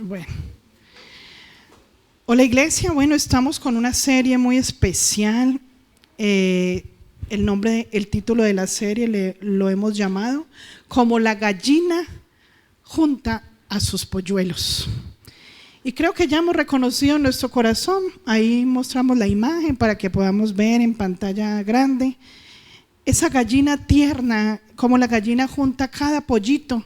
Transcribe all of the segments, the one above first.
Bueno, hola iglesia, bueno, estamos con una serie muy especial. El título de la serie lo hemos llamado como la gallina junta a sus polluelos. Y creo que ya hemos reconocido en nuestro corazón, ahí mostramos la imagen para que podamos ver en pantalla grande, esa gallina tierna, como la gallina junta cada pollito.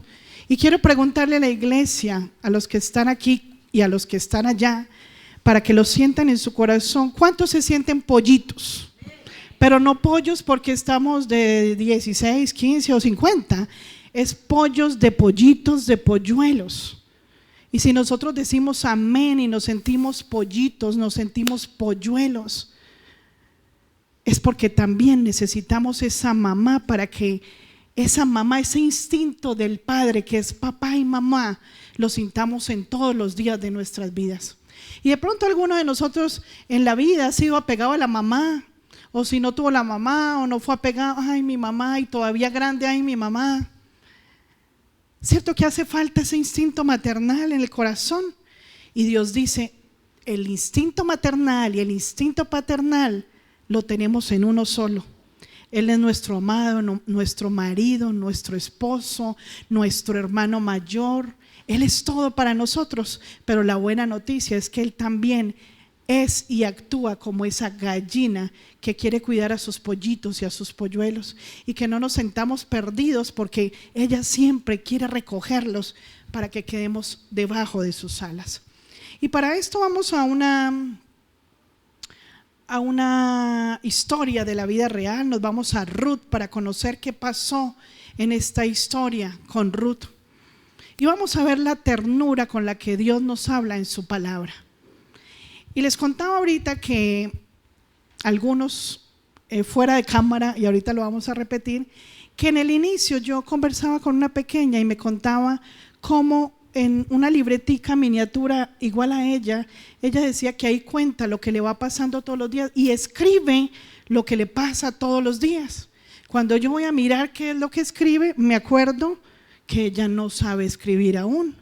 Y quiero preguntarle a la iglesia, a los que están aquí y a los que están allá, para que lo sientan en su corazón, ¿cuántos se sienten pollitos? Pero no pollos porque estamos de 16, 15 o 50, es pollos de pollitos, de polluelos. Y si nosotros decimos amén y nos sentimos pollitos, nos sentimos polluelos, es porque también necesitamos esa mamá para que esa mamá, ese instinto del padre que es papá y mamá, lo sintamos en todos los días de nuestras vidas. Y de pronto alguno de nosotros en la vida ha sido apegado a la mamá, o si no tuvo la mamá o no fue apegado, ay mi mamá, y todavía grande, ay mi mamá. ¿Cierto que hace falta ese instinto maternal en el corazón? Y Dios dice, el instinto maternal y el instinto paternal lo tenemos en uno solo. Él es nuestro amado, nuestro marido, nuestro esposo, nuestro hermano mayor. Él es todo para nosotros, pero la buena noticia es que Él también es y actúa como esa gallina que quiere cuidar a sus pollitos y a sus polluelos, y que no nos sentamos perdidos porque ella siempre quiere recogerlos para que quedemos debajo de sus alas. Y para esto vamos a una historia de la vida real. Nos vamos a Ruth para conocer qué pasó en esta historia con Ruth. Y vamos a ver la ternura con la que Dios nos habla en su palabra. Y les contaba ahorita que algunos fuera de cámara, y ahorita lo vamos a repetir, que en el inicio yo conversaba con una pequeña y me contaba cómo en una libretica miniatura igual a ella decía que ahí cuenta lo que le va pasando todos los días y escribe lo que le pasa todos los días. Cuando yo voy a mirar qué es lo que escribe, me acuerdo que ella no sabe escribir aún,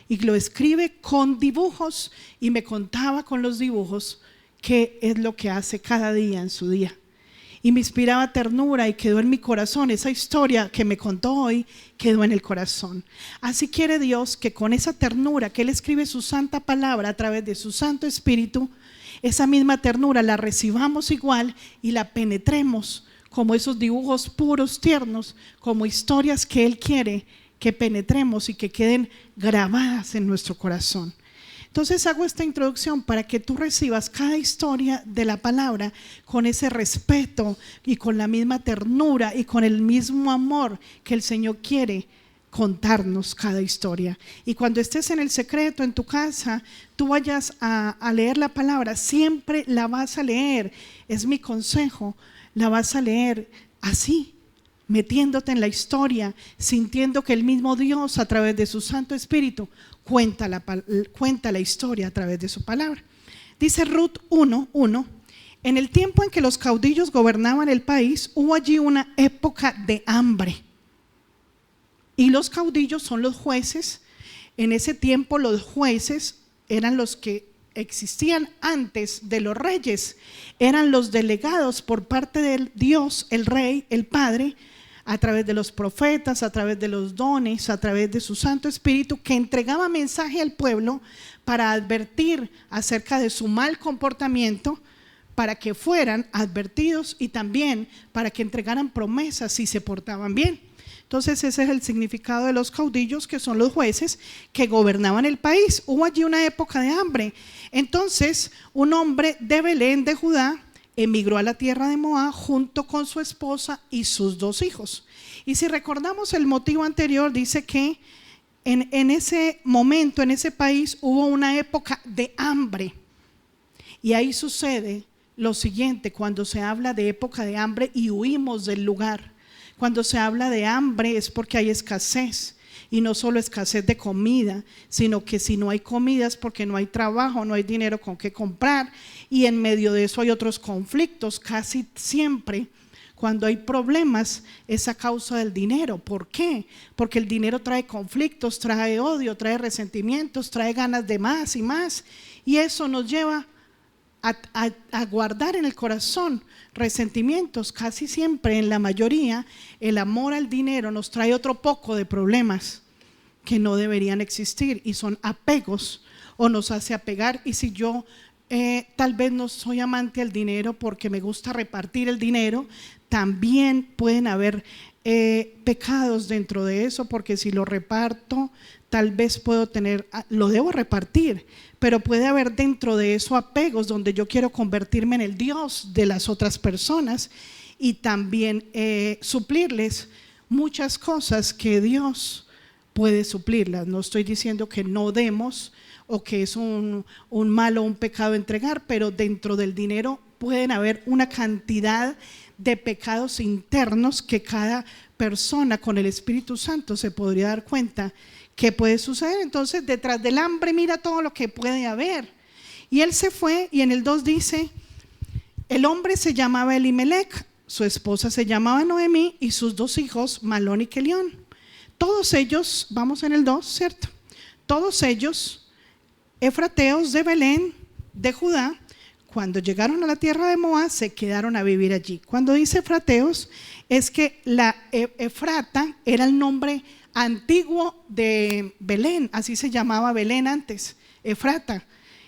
y lo escribe con dibujos, y me contaba con los dibujos qué es lo que hace cada día en su día. Y me inspiraba ternura y quedó en mi corazón. Esa historia que me contó hoy quedó en el corazón. Así quiere Dios que con esa ternura que Él escribe su santa palabra a través de su Santo Espíritu, esa misma ternura la recibamos igual y la penetremos como esos dibujos puros, tiernos, como historias que Él quiere que penetremos y que queden grabadas en nuestro corazón. Entonces hago esta introducción para que tú recibas cada historia de la palabra con ese respeto y con la misma ternura y con el mismo amor que el Señor quiere contarnos cada historia. Y cuando estés en el secreto, en tu casa, tú vayas a leer la palabra, siempre la vas a leer, es mi consejo, la vas a leer así, metiéndote en la historia, sintiendo que el mismo Dios a través de su Santo Espíritu cuenta la historia a través de su palabra. Dice Ruth 1:1, en el tiempo en que los caudillos gobernaban el país, hubo allí una época de hambre. Y los caudillos son los jueces. En ese tiempo los jueces eran los que existían antes de los reyes, eran los delegados por parte de Dios, el Rey, el Padre, a través de los profetas, a través de los dones, a través de su Santo Espíritu, que entregaba mensaje al pueblo para advertir acerca de su mal comportamiento, para que fueran advertidos y también para que entregaran promesas si se portaban bien. Entonces ese es el significado de los caudillos, que son los jueces que gobernaban el país. Hubo allí una época de hambre. Entonces un hombre de Belén de Judá emigró a la tierra de Moab junto con su esposa y sus 2 hijos. Y si recordamos el motivo anterior, dice que en ese momento, en ese país, hubo una época de hambre. Y ahí sucede lo siguiente: cuando se habla de época de hambre y huimos del lugar, cuando se habla de hambre es porque hay escasez. Y no solo escasez de comida, sino que si no hay comida es porque no hay trabajo, no hay dinero con qué comprar, y en medio de eso hay otros conflictos. Casi siempre cuando hay problemas es a causa del dinero. ¿Por qué? Porque el dinero trae conflictos, trae odio, trae resentimientos, trae ganas de más y más, y eso nos lleva a guardar en el corazón resentimientos. Casi siempre, en la mayoría, el amor al dinero nos trae otro poco de problemas que no deberían existir, y son apegos, o nos hace apegar. Y si yo tal vez no soy amante al dinero porque me gusta repartir el dinero, también pueden haber pecados dentro de eso, porque si lo reparto tal vez puedo tener, lo debo repartir, pero puede haber dentro de eso apegos donde yo quiero convertirme en el Dios de las otras personas, y también suplirles muchas cosas que Dios puede suplirlas. No estoy diciendo que no demos o que es un mal o un pecado entregar, pero dentro del dinero pueden haber una cantidad de pecados internos que cada persona con el Espíritu Santo se podría dar cuenta que puede suceder. Entonces, detrás del hambre mira todo lo que puede haber. Y él se fue, y en el 2 dice: el hombre se llamaba Elimelech, su esposa se llamaba Noemí, y sus 2 hijos, Malón y Kelión. Todos ellos, vamos en el 2, ¿cierto? Todos ellos, efrateos de Belén, de Judá. Cuando llegaron a la tierra de Moab, se quedaron a vivir allí. Cuando dice efrateos, es que la Efrata era el nombre antiguo de Belén, así se llamaba Belén antes, Efrata,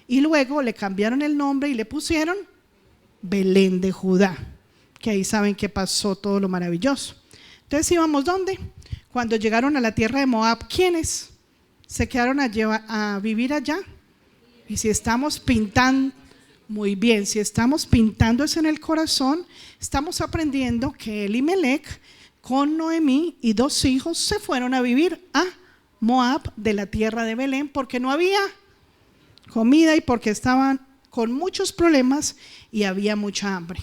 y luego le cambiaron el nombre y le pusieron Belén de Judá, que ahí saben que pasó todo lo maravilloso. Entonces íbamos, ¿dónde? Cuando llegaron a la tierra de Moab, ¿quiénes se quedaron a vivir allá? Y si estamos pintando, muy bien, si estamos pintando eso en el corazón, estamos aprendiendo que Elimelech con Noemí y 2 hijos se fueron a vivir a Moab, de la tierra de Belén, porque no había comida y porque estaban con muchos problemas y había mucha hambre.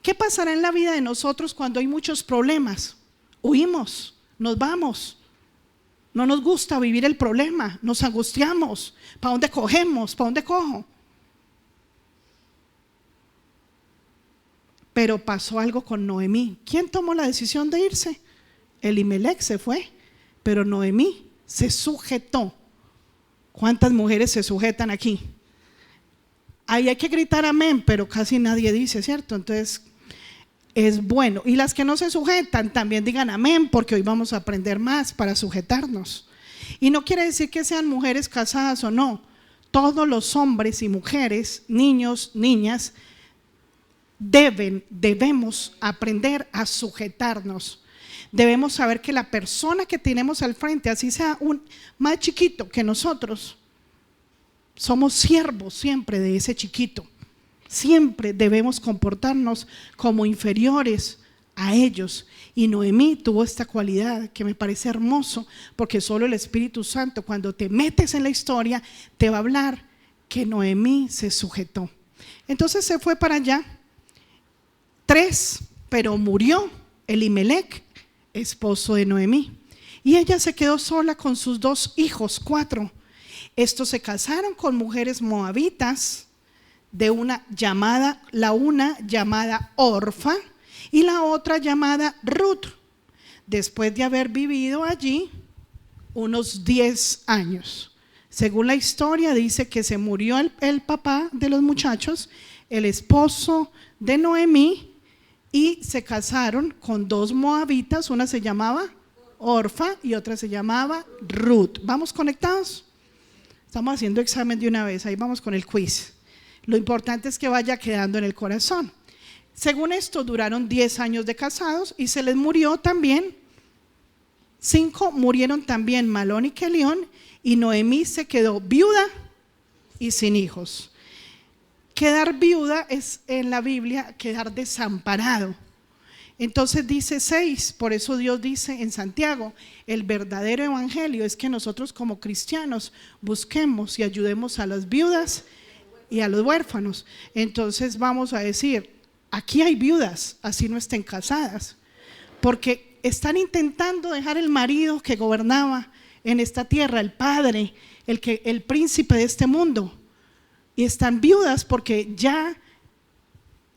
¿Qué pasará en la vida de nosotros cuando hay muchos problemas? Huimos, nos vamos, no nos gusta vivir el problema, nos angustiamos. ¿Para dónde cogemos? ¿Para dónde cojo? Pero pasó algo con Noemí. ¿Quién tomó la decisión de irse? Elimelech se fue, pero Noemí se sujetó. ¿Cuántas mujeres se sujetan aquí? Ahí hay que gritar amén, pero casi nadie dice, ¿cierto? Entonces es bueno. Y las que no se sujetan también digan amén, porque hoy vamos a aprender más para sujetarnos. Y no quiere decir que sean mujeres casadas o no. Todos los hombres y mujeres, niños, niñas, debemos aprender a sujetarnos. Debemos saber que la persona que tenemos al frente, así sea un más chiquito que nosotros, somos siervos siempre de ese chiquito. Siempre debemos comportarnos como inferiores a ellos. Y Noemí tuvo esta cualidad que me parece hermoso, porque solo el Espíritu Santo, cuando te metes en la historia, te va a hablar que Noemí se sujetó. Entonces se fue para allá. 3, pero murió Elimelech, esposo de Noemí, y ella se quedó sola con sus 2 hijos, 4. Estos se casaron con mujeres moabitas, de la una llamada Orfa y la otra llamada Ruth, después de haber vivido allí unos 10 años. Según la historia dice que se murió el papá de los muchachos, el esposo de Noemí, y se casaron con 2 moabitas, una se llamaba Orfa y otra se llamaba Ruth. ¿Vamos conectados? Estamos haciendo examen de una vez, ahí vamos con el quiz. Lo importante es que vaya quedando en el corazón. Según esto, duraron 10 años de casados y se les murió también 5, murieron también Malón y Kelión, y Noemí se quedó viuda y sin hijos. Quedar viuda es en la Biblia quedar desamparado. Entonces dice 6, por eso Dios dice en Santiago, el verdadero evangelio es que nosotros como cristianos busquemos y ayudemos a las viudas y a los huérfanos. Entonces vamos a decir, aquí hay viudas, así no estén casadas, porque están intentando dejar el marido que gobernaba en esta tierra, el padre, el príncipe de este mundo. Y están viudas porque ya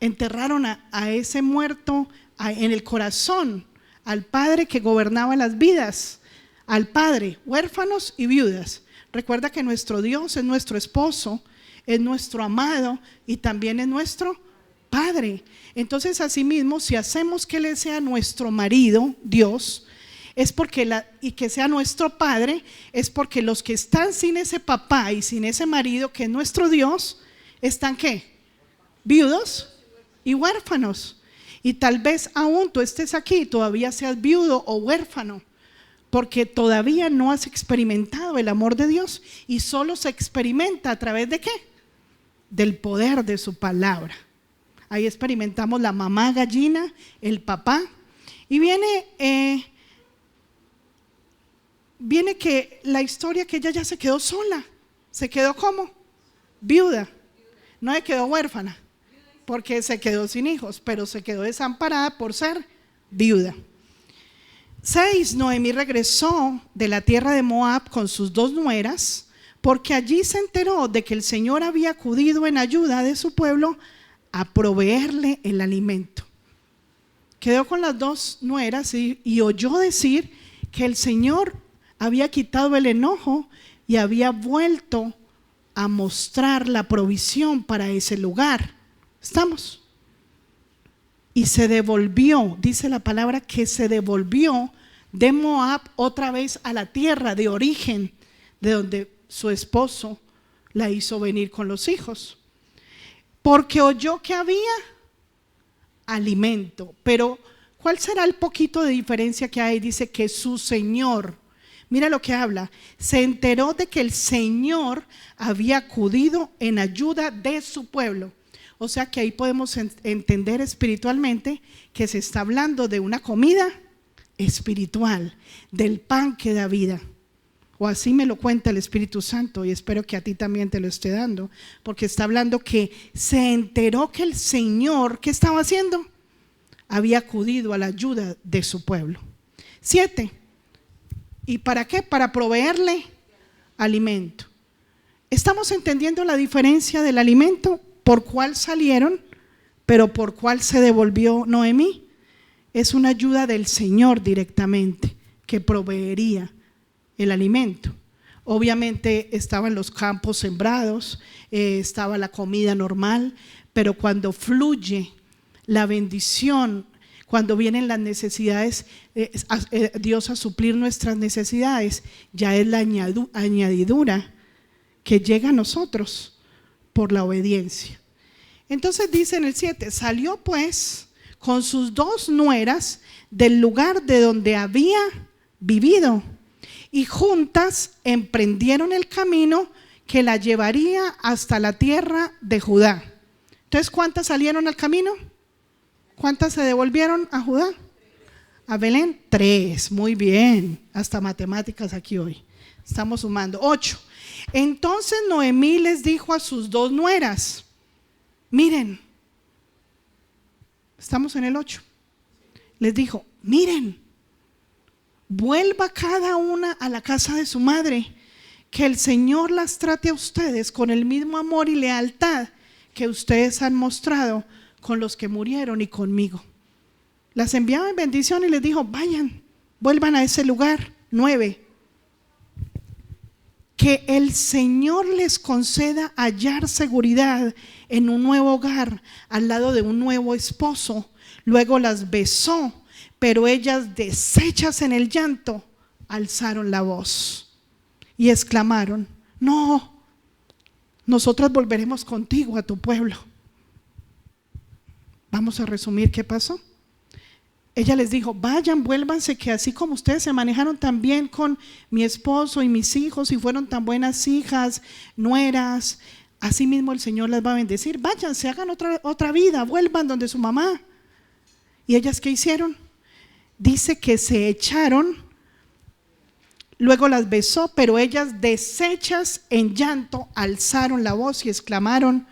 enterraron a ese muerto en el corazón, al padre que gobernaba las vidas, al padre, huérfanos y viudas. Recuerda que nuestro Dios es nuestro esposo, es nuestro amado y también es nuestro Padre. Entonces, asimismo, si hacemos que Él sea nuestro marido, Dios, es porque y que sea nuestro Padre, es porque los que están sin ese papá y sin ese marido, que es nuestro Dios, están ¿qué? Viudos y huérfanos. Y tal vez aún tú estés aquí y todavía seas viudo o huérfano, porque todavía no has experimentado el amor de Dios, y solo se experimenta a través de ¿qué? Del poder de su palabra. Ahí experimentamos la mamá gallina, el papá, y viene que la historia que ella ya se quedó sola. ¿Se quedó cómo? Viuda. No se quedó huérfana, porque se quedó sin hijos, pero se quedó desamparada por ser viuda. 6. Noemí regresó de la tierra de Moab con sus 2 nueras, porque allí se enteró de que el Señor había acudido en ayuda de su pueblo a proveerle el alimento. Quedó con las 2 nueras y oyó decir que el Señor había quitado el enojo y había vuelto a mostrar la provisión para ese lugar. ¿Estamos? Y se devolvió, dice la palabra que se devolvió de Moab otra vez a la tierra de origen, de donde su esposo la hizo venir con los hijos, porque oyó que había alimento. Pero ¿cuál será el poquito de diferencia que hay? Dice que su Señor, mira lo que habla, se enteró de que el Señor había acudido en ayuda de su pueblo. O sea que ahí podemos entender espiritualmente que se está hablando de una comida espiritual, del pan que da vida. O así me lo cuenta el Espíritu Santo, y espero que a ti también te lo esté dando, porque está hablando que se enteró que el Señor, ¿qué estaba haciendo? Había acudido a la ayuda de su pueblo. 7. ¿Y para qué? Para proveerle alimento. ¿Estamos entendiendo la diferencia del alimento? ¿Por cuál salieron, pero por cuál se devolvió Noemí? Es una ayuda del Señor directamente, que proveería el alimento. Obviamente estaban los campos sembrados, estaba la comida normal, pero cuando fluye la bendición, cuando vienen las necesidades, Dios a suplir nuestras necesidades, ya es la añadidura que llega a nosotros por la obediencia. Entonces dice en el 7, salió pues con sus 2 nueras del lugar de donde había vivido, y juntas emprendieron el camino que la llevaría hasta la tierra de Judá. Entonces, ¿cuántas salieron al camino? ¿Cuántas se devolvieron a Judá? A Belén, 3, muy bien, hasta matemáticas aquí hoy, estamos sumando. 8. Entonces Noemí les dijo a sus 2 nueras, miren, estamos en el 8, les dijo, miren, vuelva cada una a la casa de su madre, que el Señor las trate a ustedes con el mismo amor y lealtad que ustedes han mostrado con los que murieron y conmigo. Las enviaba en bendición y les dijo, vayan, vuelvan a ese lugar. 9. Que el Señor les conceda hallar seguridad en un nuevo hogar, al lado de un nuevo esposo. Luego las besó, pero ellas, deshechas en el llanto, alzaron la voz y exclamaron, no, nosotras volveremos contigo a tu pueblo. Vamos a resumir qué pasó. Ella les dijo, vayan, vuélvanse, que así como ustedes se manejaron tan bien con mi esposo y mis hijos y fueron tan buenas hijas, nueras, así mismo el Señor las va a bendecir. Váyanse, hagan otra vida, vuelvan donde su mamá. ¿Y ellas qué hicieron? Dice que se echaron, luego las besó, pero ellas, deshechas en llanto, alzaron la voz y exclamaron,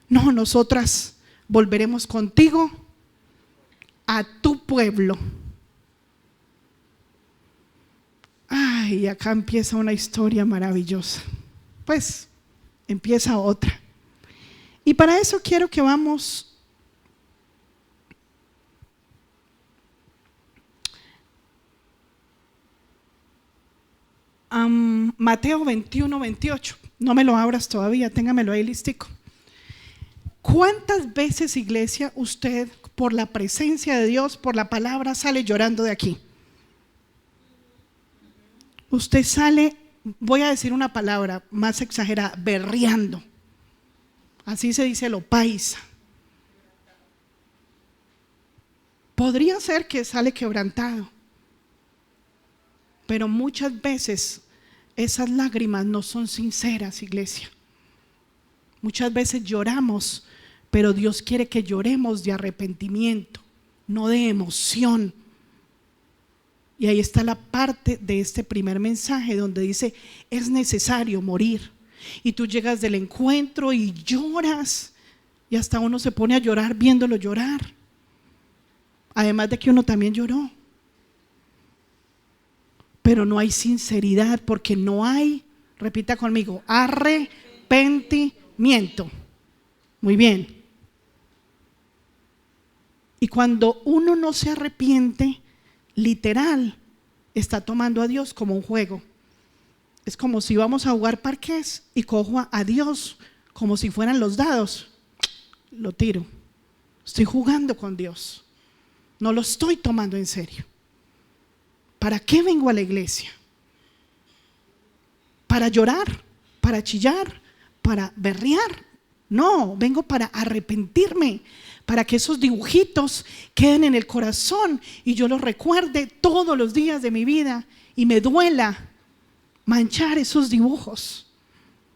no, nosotras volveremos contigo a tu pueblo. Ay, acá empieza una historia maravillosa. Pues empieza otra. Y para eso quiero que vamos Mateo 21-28. No me lo abras todavía, téngamelo ahí listico. ¿Cuántas veces, iglesia, usted por la presencia de Dios, por la palabra, sale llorando de aquí? Usted sale, voy a decir una palabra más exagerada, berreando. Así se dice lo paisa. Podría ser que sale quebrantado, pero muchas veces esas lágrimas no son sinceras, iglesia. Muchas veces lloramos, pero Dios quiere que lloremos de arrepentimiento, no de emoción. Y ahí está la parte de este primer mensaje donde dice: es necesario morir. Y tú llegas del encuentro y lloras, y hasta uno se pone a llorar viéndolo llorar. Además de que uno también lloró. Pero no hay sinceridad, porque no hay, repita conmigo, arrepentimiento. Muy bien. Y cuando uno no se arrepiente, literal, está tomando a Dios como un juego. Es como si vamos a jugar parqués y cojo a Dios como si fueran los dados. Lo tiro. Estoy jugando con Dios. No lo estoy tomando en serio. ¿Para qué vengo a la iglesia? ¿Para llorar? ¿Para chillar? ¿Para berrear? No, vengo para arrepentirme, para que esos dibujitos queden en el corazón y yo los recuerde todos los días de mi vida y me duela manchar esos dibujos,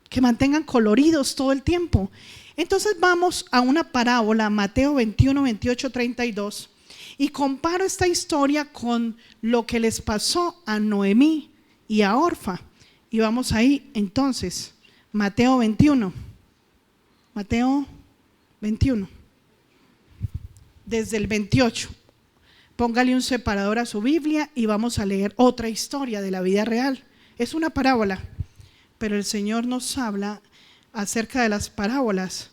que mantengan coloridos todo el tiempo. Entonces vamos a una parábola, Mateo 21, 28, 32, y comparo esta historia con lo que les pasó a Noemí y a Orfa. Y vamos ahí entonces, Mateo 21, desde el 28. Póngale un separador a su Biblia y vamos a leer otra historia de la vida real. Es una parábola, pero el Señor nos habla acerca de las parábolas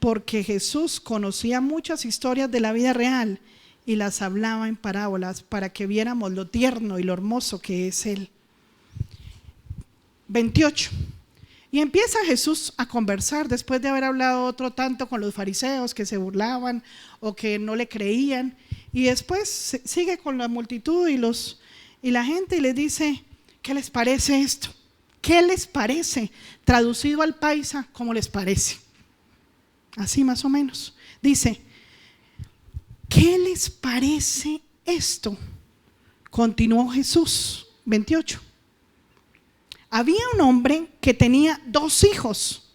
porque Jesús conocía muchas historias de la vida real y las hablaba en parábolas para que viéramos lo tierno y lo hermoso que es Él. 28. Y empieza Jesús a conversar después de haber hablado otro tanto con los fariseos que se burlaban o que no le creían, y después sigue con la multitud y la gente y les dice: ¿qué les parece esto? ¿Qué les parece? Traducido al paisa, ¿cómo les parece? Así más o menos. Dice: ¿qué les parece esto? Continuó Jesús, 28. Había un hombre que tenía 2 hijos.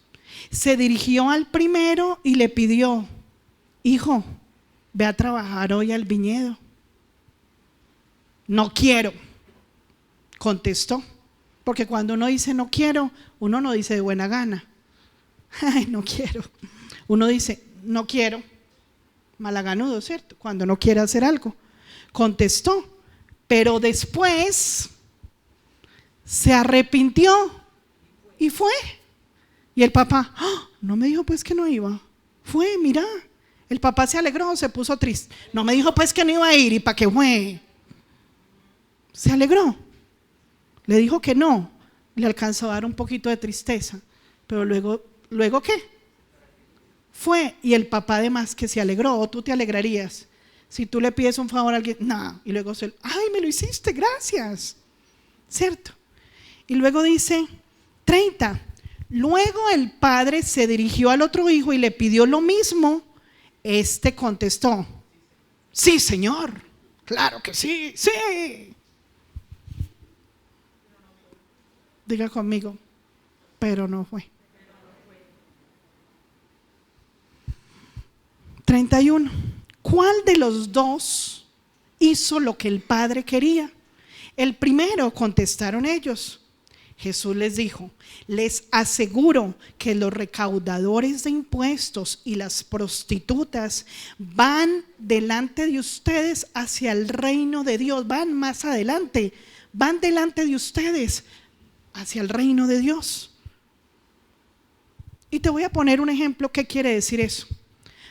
Se dirigió al primero y le pidió: hijo, ve a trabajar hoy al viñedo. No quiero, contestó. Porque cuando uno dice no quiero, uno no dice de buena gana. Ay, no quiero. Uno dice no quiero, malaganudo, ¿cierto? Cuando no quiere hacer algo. Contestó, pero después se arrepintió y fue. Y el papá: no me dijo pues que no iba. Fue, mira. El papá se alegró, se puso triste. No me dijo pues que no iba a ir, ¿y para qué fue? Se alegró. Le dijo que no, le alcanzó a dar un poquito de tristeza, pero luego ¿qué? Fue, y el papá además que se alegró. ¿O tú te alegrarías si tú le pides un favor a alguien? No, y luego ay, me lo hiciste, gracias, ¿cierto? Y luego dice 30, luego el padre se dirigió al otro hijo y le pidió lo mismo. Este contestó: sí, señor, claro que sí, sí. Diga conmigo, pero no fue. 31. ¿Cuál de los dos hizo lo que el padre quería? El primero, contestaron ellos. Jesús les dijo: les aseguro que los recaudadores de impuestos y las prostitutas van delante de ustedes hacia el reino de Dios. Van más adelante, van delante de ustedes hacia el reino de Dios. Y te voy a poner un ejemplo. ¿Qué quiere decir eso?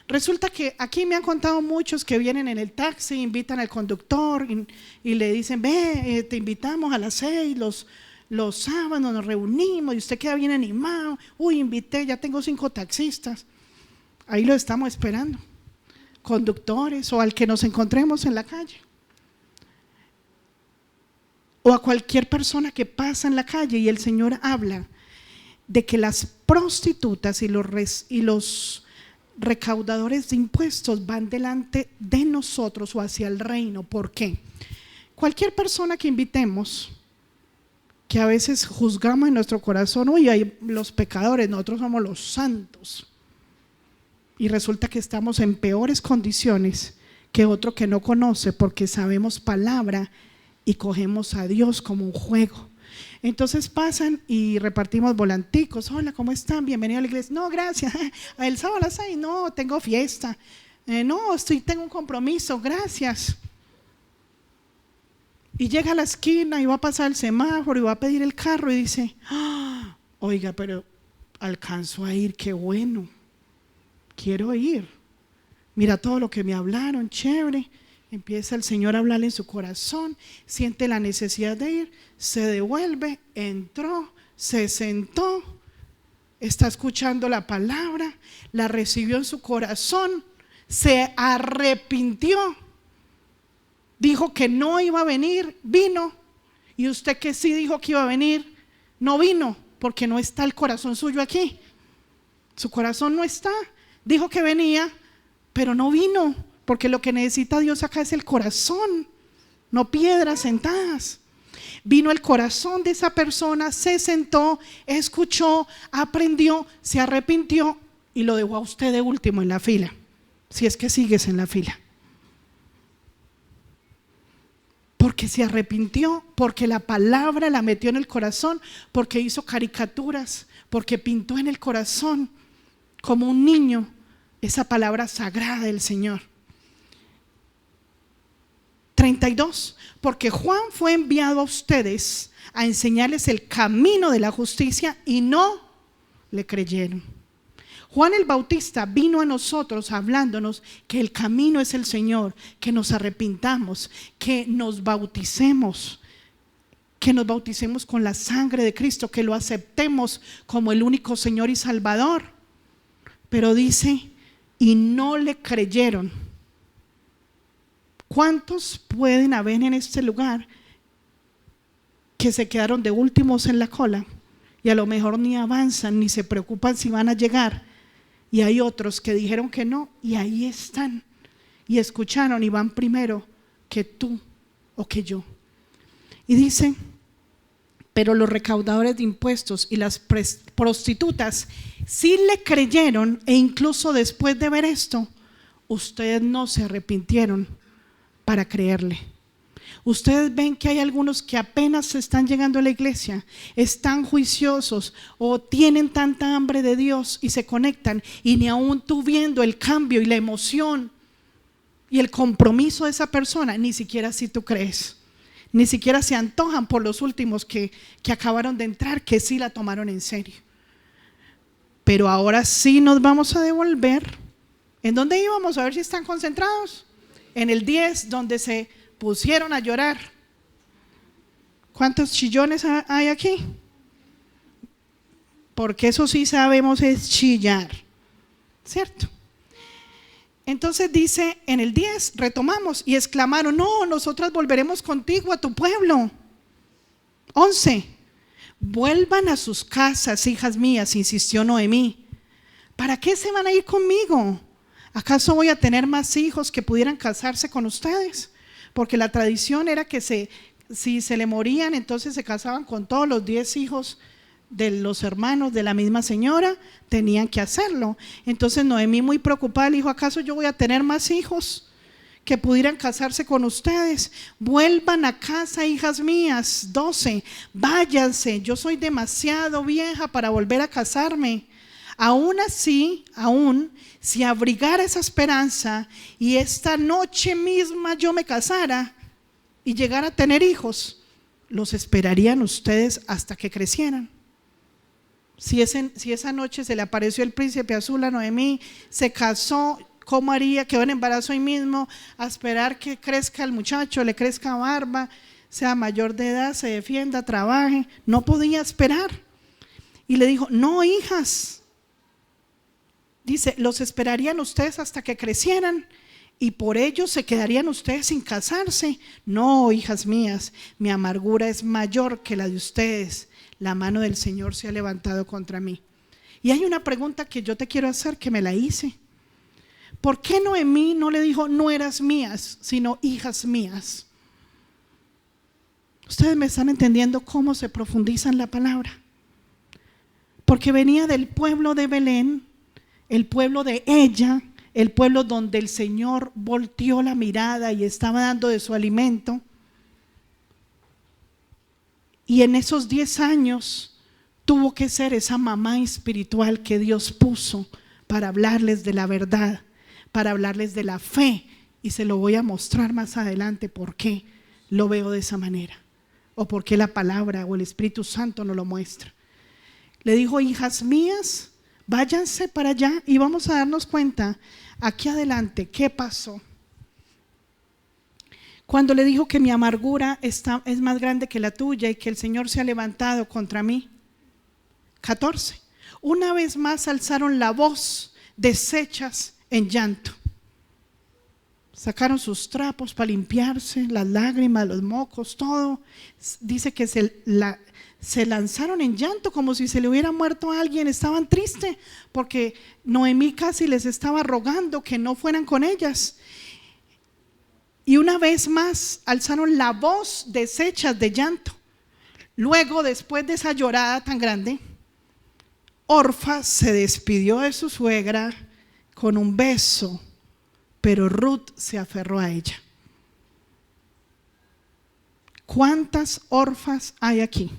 Resulta que aquí me han contado muchos que vienen en el taxi, invitan al conductor y le dicen: ve, te invitamos a las 6, los sábados nos reunimos y usted queda bien animado. Uy, invité, ya tengo 5 taxistas. Ahí lo estamos esperando, conductores o al que nos encontremos en la calle. O a cualquier persona que pasa en la calle y el Señor habla de que las prostitutas y los recaudadores de impuestos van delante de nosotros o hacia el reino. ¿Por qué? Cualquier persona que invitemos, que a veces juzgamos en nuestro corazón, uy, hay los pecadores, nosotros somos los santos, y resulta que estamos en peores condiciones que otro que no conoce, porque sabemos palabra y cogemos a Dios como un juego. Entonces pasan y repartimos volanticos. Hola, ¿cómo están? Bienvenido a la iglesia. No, gracias. El sábado a las 6, no, tengo fiesta. No, tengo un compromiso, gracias. Y llega a la esquina y va a pasar el semáforo y va a pedir el carro y dice, oiga, pero alcanzo a ir, qué bueno, quiero ir. Mira todo lo que me hablaron, chévere. Empieza el Señor a hablarle en su corazón, siente la necesidad de ir, se devuelve, entró, se sentó, está escuchando la palabra, la recibió en su corazón, se arrepintió, dijo que no iba a venir, vino, y usted que sí dijo que iba a venir, no vino, porque no está el corazón suyo aquí, su corazón no está, dijo que venía, pero no vino, porque lo que necesita Dios acá es el corazón, no piedras sentadas. Vino el corazón de esa persona, se sentó, escuchó, aprendió, se arrepintió y lo dejó a usted de último en la fila, si es que sigues en la fila. Porque se arrepintió, porque la palabra la metió en el corazón, porque hizo caricaturas, porque pintó en el corazón como un niño esa palabra sagrada del Señor. 32, porque Juan fue enviado a ustedes a enseñarles el camino de la justicia y no le creyeron. Juan el Bautista vino a nosotros hablándonos que el camino es el Señor, que nos arrepintamos, que nos bauticemos con la sangre de Cristo, que lo aceptemos como el único Señor y Salvador. Pero dice, y no le creyeron. ¿Cuántos pueden haber en este lugar que se quedaron de últimos en la cola y a lo mejor ni avanzan ni se preocupan si van a llegar? Y hay otros que dijeron que no y ahí están y escucharon y van primero que tú o que yo. Y dice, pero los recaudadores de impuestos y las prostitutas sí le creyeron, e incluso después de ver esto, ustedes no se arrepintieron para creerle. Ustedes ven que hay algunos que apenas están llegando a la iglesia, están juiciosos o tienen tanta hambre de Dios y se conectan, y ni aún tú viendo el cambio y la emoción y el compromiso de esa persona, ni siquiera si tú crees, ni siquiera se antojan por los últimos que acabaron de entrar, que sí la tomaron en serio. Pero ahora sí nos vamos a devolver. ¿En dónde íbamos? A ver si están concentrados. En el 10, donde se pusieron a llorar. ¿Cuántos chillones hay aquí? Porque eso sí sabemos es chillar, ¿cierto? Entonces dice en el 10, retomamos, y exclamaron, no, nosotras volveremos contigo a tu pueblo. 11, vuelvan a sus casas, hijas mías, insistió Noemí. ¿Para qué se van a ir conmigo? ¿Acaso voy a tener más hijos que pudieran casarse con ustedes? Porque la tradición era que si se le morían, entonces se casaban con todos los 10 hijos de los hermanos de la misma señora, tenían que hacerlo. Entonces Noemí, muy preocupada, le dijo, ¿acaso yo voy a tener más hijos que pudieran casarse con ustedes? Vuelvan a casa, hijas mías. 12, váyanse, yo soy demasiado vieja para volver a casarme. Aún así, si abrigara esa esperanza y esta noche misma yo me casara y llegara a tener hijos, los esperarían ustedes hasta que crecieran. Si esa noche se le apareció el príncipe azul a Noemí, se casó, ¿cómo haría? Quedó en embarazo ahí mismo, a esperar que crezca el muchacho, le crezca barba, sea mayor de edad, se defienda, trabaje. No podía esperar. Y le dijo, no, hijas. Dice, los esperarían ustedes hasta que crecieran y por ello se quedarían ustedes sin casarse. No, hijas mías, mi amargura es mayor que la de ustedes. La mano del Señor se ha levantado contra mí. Y hay una pregunta que yo te quiero hacer, que me la hice. ¿Por qué Noemí no le dijo nueras mías, sino hijas mías? Ustedes me están entendiendo cómo se profundiza en la palabra. Porque venía del pueblo de Belén, el pueblo de ella, el pueblo donde el Señor volteó la mirada y estaba dando de su alimento. Y en esos 10 años tuvo que ser esa mamá espiritual que Dios puso para hablarles de la verdad, para hablarles de la fe. Y se lo voy a mostrar más adelante por qué lo veo de esa manera, o por qué la palabra o el Espíritu Santo nos lo muestra. Le dijo, hijas mías, váyanse para allá y vamos a darnos cuenta aquí adelante qué pasó. Cuando le dijo que mi amargura es más grande que la tuya y que el Señor se ha levantado contra mí. 14. Una vez más alzaron la voz, deshechas en llanto. Sacaron sus trapos para limpiarse, las lágrimas, los mocos, todo. Dice que se lanzaron en llanto como si se le hubiera muerto a alguien. Estaban tristes porque Noemí casi les estaba rogando que no fueran con ellas. Y una vez más alzaron la voz, deshechas de llanto. Luego, después de esa llorada tan grande, Orfa se despidió de su suegra con un beso, pero Ruth se aferró a ella. ¿Cuántas orfas hay aquí?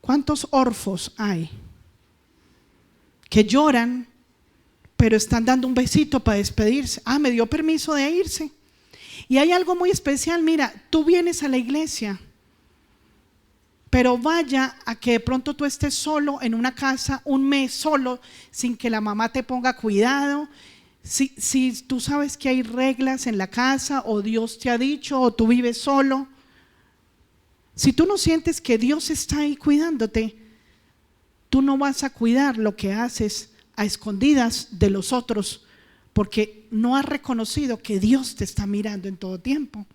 ¿Cuántos orfos hay que lloran, pero están dando un besito para despedirse? Ah, me dio permiso de irse. Y hay algo muy especial. Mira, tú vienes a la iglesia, pero vaya a que de pronto tú estés solo en una casa un mes solo, sin que la mamá te ponga cuidado. Si tú sabes que hay reglas en la casa, o Dios te ha dicho, o tú vives solo, si tú no sientes que Dios está ahí cuidándote, tú no vas a cuidar lo que haces a escondidas de los otros, porque no has reconocido que Dios te está mirando en todo tiempo.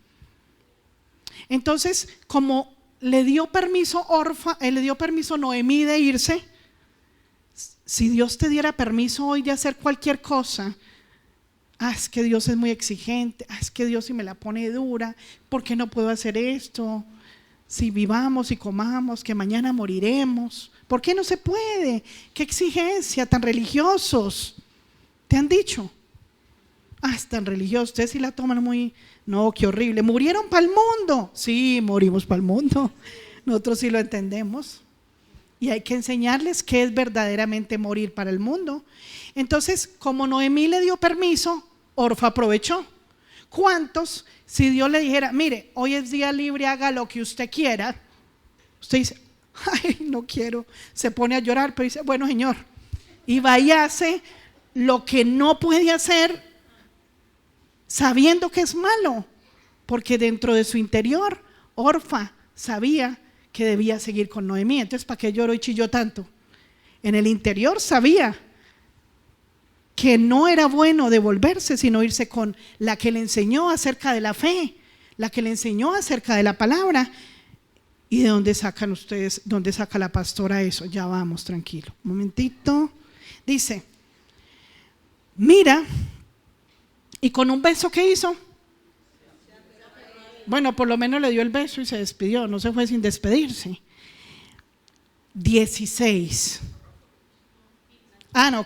Entonces, como le dio permiso le dio permiso Noemí de irse, si Dios te diera permiso hoy de hacer cualquier cosa, es que Dios es muy exigente, es que Dios si me la pone dura, ¿por qué no puedo hacer esto? Si vivamos y comamos, que mañana moriremos. ¿Por qué no se puede? ¿Qué exigencia? Tan religiosos. ¿Te han dicho? Es tan religioso. Ustedes sí la toman muy... No, qué horrible. ¿Murieron para el mundo? Sí, morimos para el mundo. Nosotros sí lo entendemos. Y hay que enseñarles qué es verdaderamente morir para el mundo. Entonces, como Noemí le dio permiso, Orfa aprovechó. ¿Cuántos, si Dios le dijera, mire, hoy es día libre, haga lo que usted quiera? Usted dice, ay, no quiero. Se pone a llorar, pero dice, bueno, Señor, y vaya y hace lo que no puede hacer, sabiendo que es malo, porque dentro de su interior, Orfa sabía que debía seguir con Noemí. Entonces, ¿para qué lloró y chilló tanto? En el interior sabía que no era bueno devolverse, sino irse con la que le enseñó acerca de la fe, la que le enseñó acerca de la palabra. ¿Y de dónde sacan ustedes, dónde saca la pastora eso? Ya vamos, tranquilo, un momentito. Dice, mira, y con un beso, ¿qué hizo? Bueno, por lo menos le dio el beso y se despidió, no se fue sin despedirse. 16.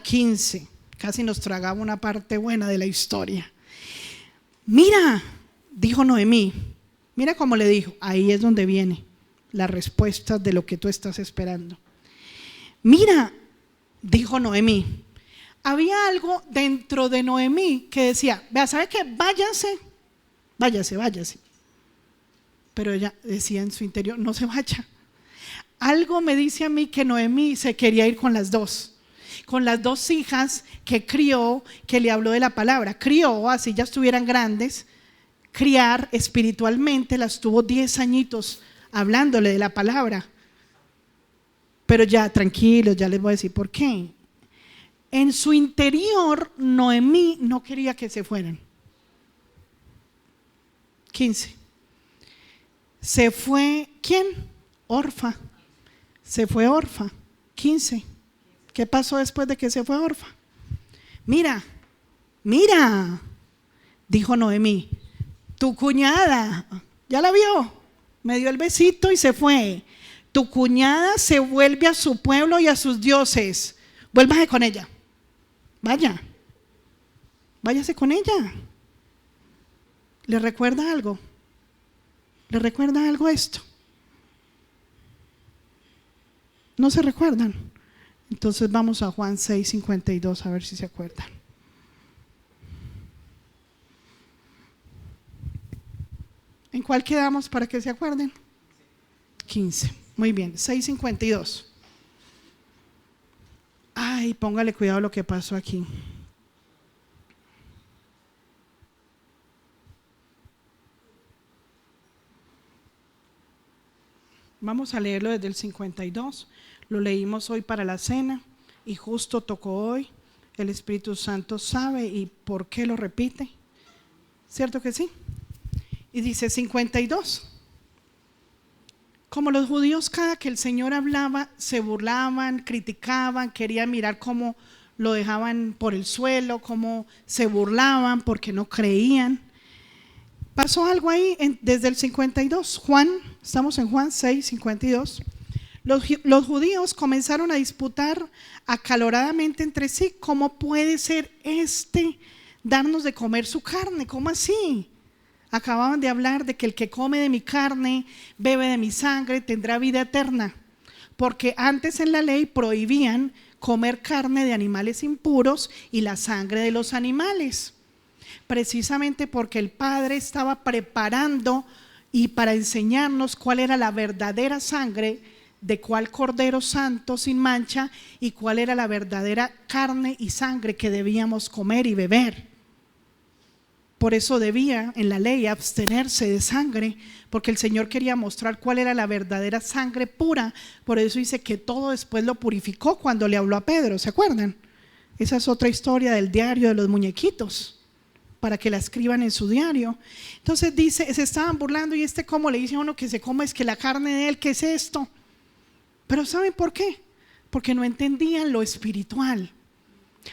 15. Casi nos tragaba una parte buena de la historia. Mira, dijo Noemí, mira cómo le dijo, ahí es donde viene la respuesta de lo que tú estás esperando. Mira, dijo Noemí, había algo dentro de Noemí que decía, vea, ¿sabe qué? Váyase. Pero ella decía en su interior, no se vaya. Algo me dice a mí que Noemí se quería ir con las dos hijas que crió, que le habló de la palabra. Crió, así ya estuvieran grandes, criar espiritualmente, las tuvo 10 añitos hablándole de la palabra. Pero ya, tranquilos, ya les voy a decir por qué. En su interior, Noemí no quería que se fueran. 15. Se fue, ¿quién? Orfa. Se fue Orfa. 15. ¿Qué pasó después de que se fue Orfa? Mira, dijo Noemí, tu cuñada, ¿ya la vio? Me dio el besito y se fue. Tu cuñada se vuelve a su pueblo y a sus dioses. Vuélvase con ella. Váyase con ella. ¿Le recuerda algo? ¿Le recuerda algo esto? ¿No se recuerdan? Entonces vamos a Juan 6:52 a ver si se acuerdan. ¿En cuál quedamos para que se acuerden? 15. Muy bien, 6:52. Ay, póngale cuidado lo que pasó aquí. Vamos a leerlo desde el 52. Lo leímos hoy para la cena y justo tocó hoy. El Espíritu Santo sabe y por qué lo repite. ¿Cierto que sí? Y dice 52. Como los judíos, cada que el Señor hablaba, se burlaban, criticaban, querían mirar cómo lo dejaban por el suelo, cómo se burlaban porque no creían. Pasó algo ahí desde el 52. Estamos en Juan 6:52. Los judíos comenzaron a disputar acaloradamente entre sí: ¿cómo puede ser darnos de comer su carne? ¿Cómo así? Acababan de hablar de que el que come de mi carne, bebe de mi sangre, tendrá vida eterna. Porque antes en la ley prohibían comer carne de animales impuros y la sangre de los animales. Precisamente porque el Padre estaba preparando y para enseñarnos cuál era la verdadera sangre de cuál cordero santo sin mancha y cuál era la verdadera carne y sangre que debíamos comer y beber. Por eso debía en la ley abstenerse de sangre, porque el Señor quería mostrar cuál era la verdadera sangre pura. Por eso dice que todo después lo purificó cuando le habló a Pedro, ¿se acuerdan? Esa es otra historia del diario de los muñequitos, para que la escriban en su diario. Entonces dice, se estaban burlando y cómo le dice a uno que se coma, es que la carne de él, ¿qué es esto? Pero ¿saben por qué? Porque no entendían lo espiritual,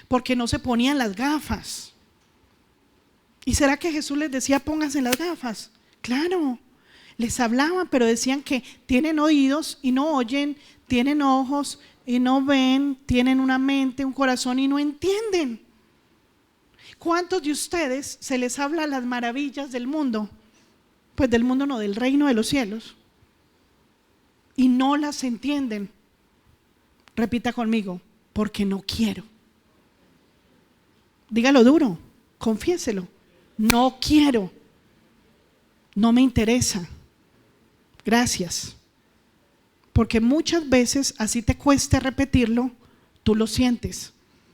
porque no se ponían las gafas. ¿Y será que Jesús les decía pónganse las gafas? Claro, les hablaban, pero decían que tienen oídos y no oyen, tienen ojos y no ven, tienen una mente, un corazón y no entienden. ¿Cuántos de ustedes se les habla las maravillas del mundo? Pues del mundo no, del reino de los cielos, y no las entienden. Repita conmigo: porque no quiero. Dígalo duro, confiéselo: no quiero, no me interesa. Gracias. Porque muchas veces, así te cueste repetirlo, tú lo sientes.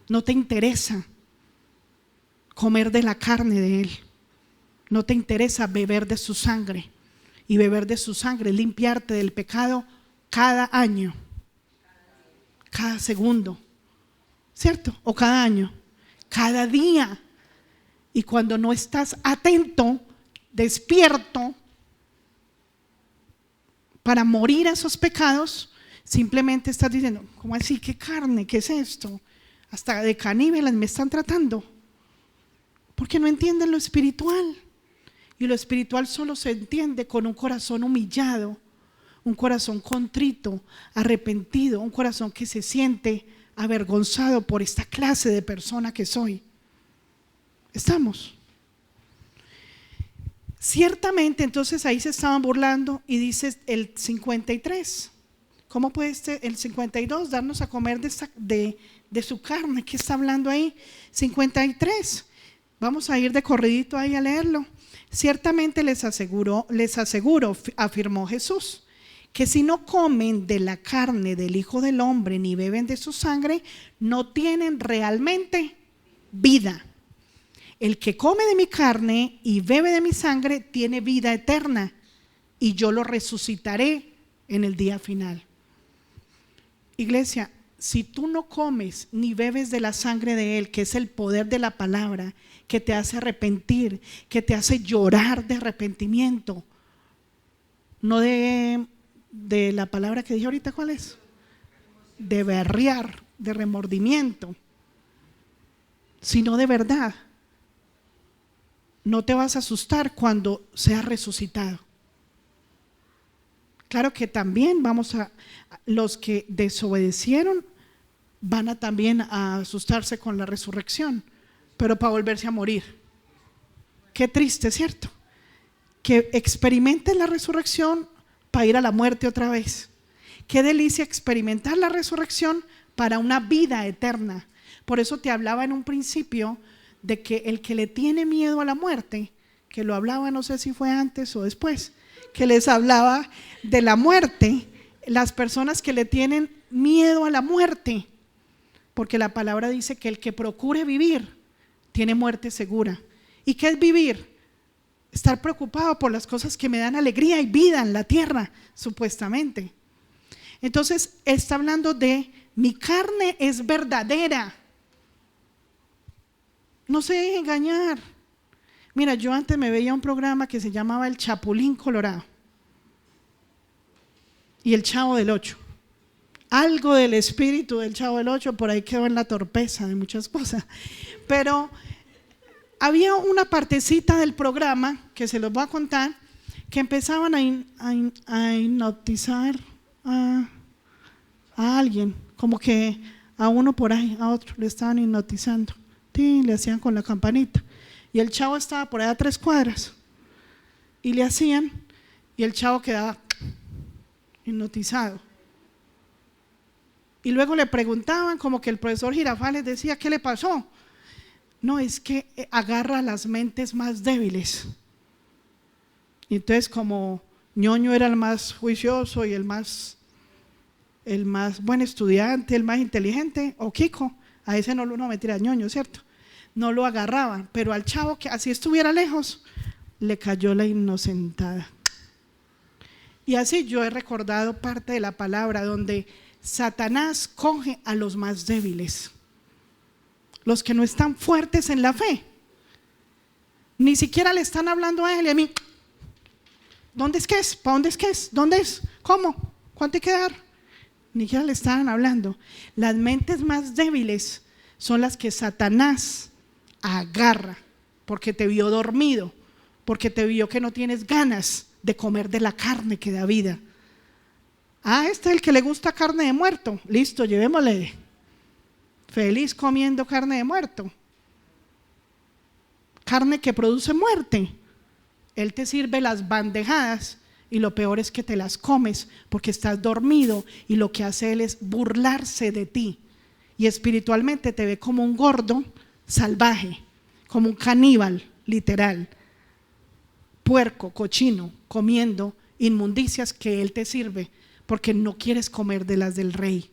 No te interesa comer de la carne de Él, no te interesa beber de su sangre. Y beber de su sangre, limpiarte del pecado cada año, cada segundo, ¿cierto? O cada año, cada día. Y cuando no estás atento, despierto para morir a esos pecados, simplemente estás diciendo: ¿cómo así? ¿Qué carne? ¿Qué es esto? Hasta de caníbales me están tratando. Porque no entienden lo espiritual. Y lo espiritual solo se entiende con un corazón humillado, un corazón contrito, arrepentido, un corazón que se siente avergonzado por esta clase de persona que soy. ¿Estamos? Ciertamente, entonces ahí se estaban burlando y dice el 53. ¿Cómo puede el 52 darnos a comer de su carne? ¿Qué está hablando ahí? 53. Vamos a ir de corridito ahí a leerlo. Ciertamente les aseguro, afirmó Jesús, que si no comen de la carne del Hijo del Hombre ni beben de su sangre, no tienen realmente vida. el que come de mi carne y bebe de mi sangre tiene vida eterna, y yo lo resucitaré en el día final. Iglesia, si tú no comes ni bebes de la sangre de Él, que es el poder de la palabra, que te hace arrepentir, que te hace llorar de arrepentimiento, no de la palabra que dije ahorita, ¿cuál es? De berrear, de remordimiento, sino de verdad. No te vas a asustar cuando seas resucitado. Claro que también los que desobedecieron van a también a asustarse con la resurrección, pero para volverse a morir. Qué triste, ¿cierto? Que experimenten la resurrección para ir a la muerte otra vez. Qué delicia experimentar la resurrección para una vida eterna. Por eso te hablaba en un principio de que el que le tiene miedo a la muerte, que lo hablaba, no sé si fue antes o después, que les hablaba de la muerte, las personas que le tienen miedo a la muerte, porque la palabra dice que el que procure vivir tiene muerte segura. ¿Y qué es vivir? Estar preocupado por las cosas que me dan alegría y vida en la tierra, supuestamente. Entonces está hablando de mi carne es verdadera. No se deje engañar. Mira, yo antes me veía un programa que se llamaba El Chapulín Colorado y El Chavo del Ocho. Algo del espíritu del Chavo del Ocho por ahí quedó en la torpeza de muchas cosas. Pero había una partecita del programa que se los voy a contar, que empezaban a hipnotizar a alguien, como que a uno por ahí, a otro le estaban hipnotizando. Sí, le hacían con la campanita y el chavo estaba por allá a 3 cuadras y le hacían y el chavo quedaba hipnotizado. Y luego le preguntaban, como que el profesor Girafales decía, ¿qué le pasó? No, es que agarra las mentes más débiles. Y entonces, como Ñoño era el más juicioso y el más buen estudiante, el más inteligente, o Kiko, a ese no metía Ñoño, ¿cierto? No lo agarraban, pero al chavo que así estuviera lejos, le cayó la inocentada. Y así yo he recordado parte de la palabra donde Satanás coge a los más débiles, los que no están fuertes en la fe. Ni siquiera le están hablando a él y a mí. ¿Dónde es que es? ¿Para dónde es que es? ¿Dónde es? ¿Cómo? ¿Cuánto hay que dar? Ni siquiera le estaban hablando. Las mentes más débiles son las que Satanás agarra porque te vio dormido, porque te vio que no tienes ganas de comer de la carne que da vida. Este es el que le gusta carne de muerto. Listo, llevémosle. Feliz comiendo carne de muerto. Carne que produce muerte. Él te sirve las bandejadas y lo peor es que te las comes porque estás dormido y lo que hace él es burlarse de ti. Y espiritualmente te ve como un gordo salvaje, como un caníbal, literal. Puerco, cochino, comiendo inmundicias que él te sirve porque no quieres comer de las del rey.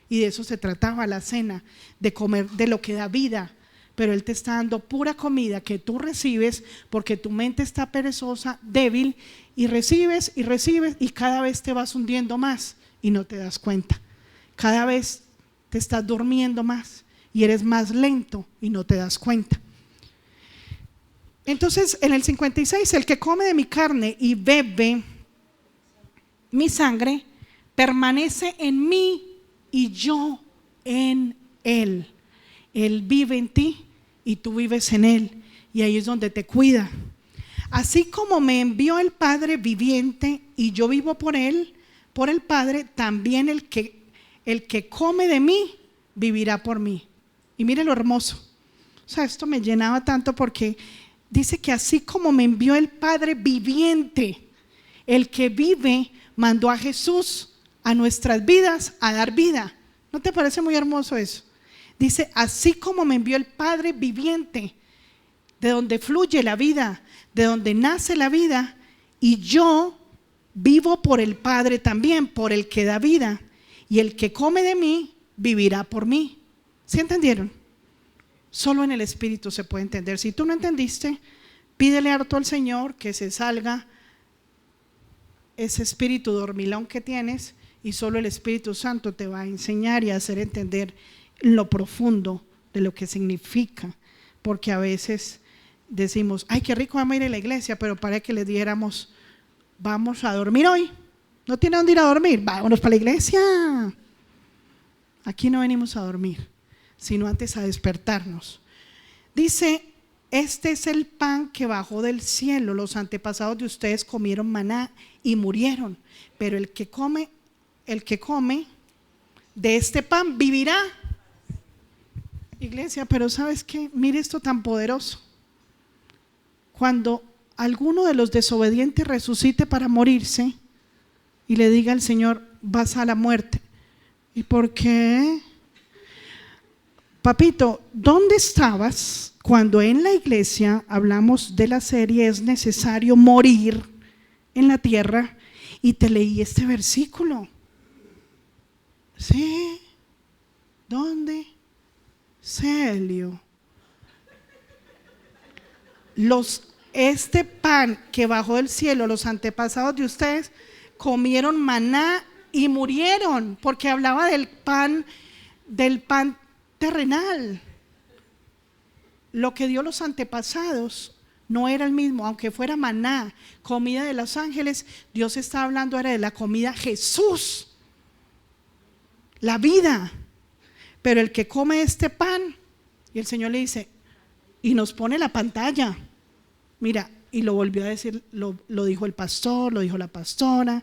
Y de eso se trataba la cena, de comer de lo que da vida. Pero él te está dando pura comida que tú recibes porque tu mente está perezosa, débil, y recibes y cada vez te vas hundiendo más y no te das cuenta. Cada vez te estás durmiendo más y eres más lento y no te das cuenta. Entonces en el 56, el que come de mi carne y bebe mi sangre permanece en mí y yo en él. Él vive en ti y tú vives en él, y ahí es donde te cuida. Así como me envió el Padre viviente y yo vivo por él, por el Padre, también el que come de mí vivirá por mí. Y mire lo hermoso. O sea, esto me llenaba tanto porque dice que así como me envió el Padre viviente, el que vive mandó a Jesús a nuestras vidas a dar vida. ¿No te parece muy hermoso eso? Dice, así como me envió el Padre viviente, de donde fluye la vida, de donde nace la vida, y yo vivo por el Padre también, por el que da vida, y el que come de mí vivirá por mí. ¿Sí entendieron? Solo en el Espíritu se puede entender. Si tú no entendiste, pídele harto al Señor que se salga ese espíritu dormilón que tienes, y solo el Espíritu Santo te va a enseñar y a hacer entender lo profundo de lo que significa. Porque a veces decimos, ay, qué rico, vamos a ir a la iglesia, pero para que le diéramos, vamos a dormir hoy. ¿No tiene dónde ir a dormir? Vámonos para la iglesia. Aquí no venimos a dormir, sino antes a despertarnos. Dice, este es el pan que bajó del cielo. Los antepasados de ustedes comieron maná y murieron, pero el que come de este pan vivirá. Iglesia, pero ¿sabes qué? Mire esto tan poderoso. Cuando alguno de los desobedientes resucite para morirse y le diga al Señor, vas a la muerte. ¿Y por qué? Papito, ¿dónde estabas cuando en la iglesia hablamos de la serie Es necesario morir en la tierra y te leí este versículo? ¿Sí? ¿Dónde? Celio. Este pan que bajó del cielo, los antepasados de ustedes comieron maná y murieron, porque hablaba del pan terrenal. Lo que dio los antepasados no era el mismo, aunque fuera maná, comida de los ángeles. Dios está hablando ahora de la comida Jesús, la vida. Pero el que come este pan, y el Señor le dice, y nos pone la pantalla, mira, y lo volvió a decir, lo dijo el pastor, lo dijo la pastora,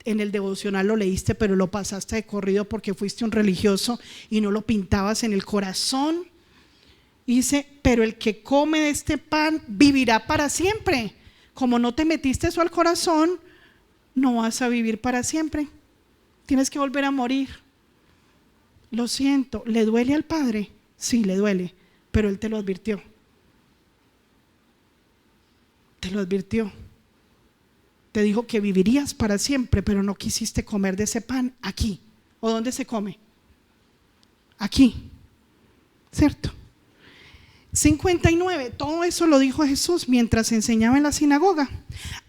en el devocional lo leíste, pero lo pasaste de corrido porque fuiste un religioso y no lo pintabas en el corazón. Y dice, pero el que come de este pan vivirá para siempre. Como no te metiste eso al corazón, no vas a vivir para siempre. Tienes que volver a morir. Lo siento, ¿le duele al Padre? Sí, le duele, pero Él te lo advirtió. Te lo advirtió. Te dijo que vivirías para siempre, pero no quisiste comer de ese pan aquí. ¿O dónde se come? Aquí, ¿cierto? 59, todo eso lo dijo Jesús mientras enseñaba en la sinagoga.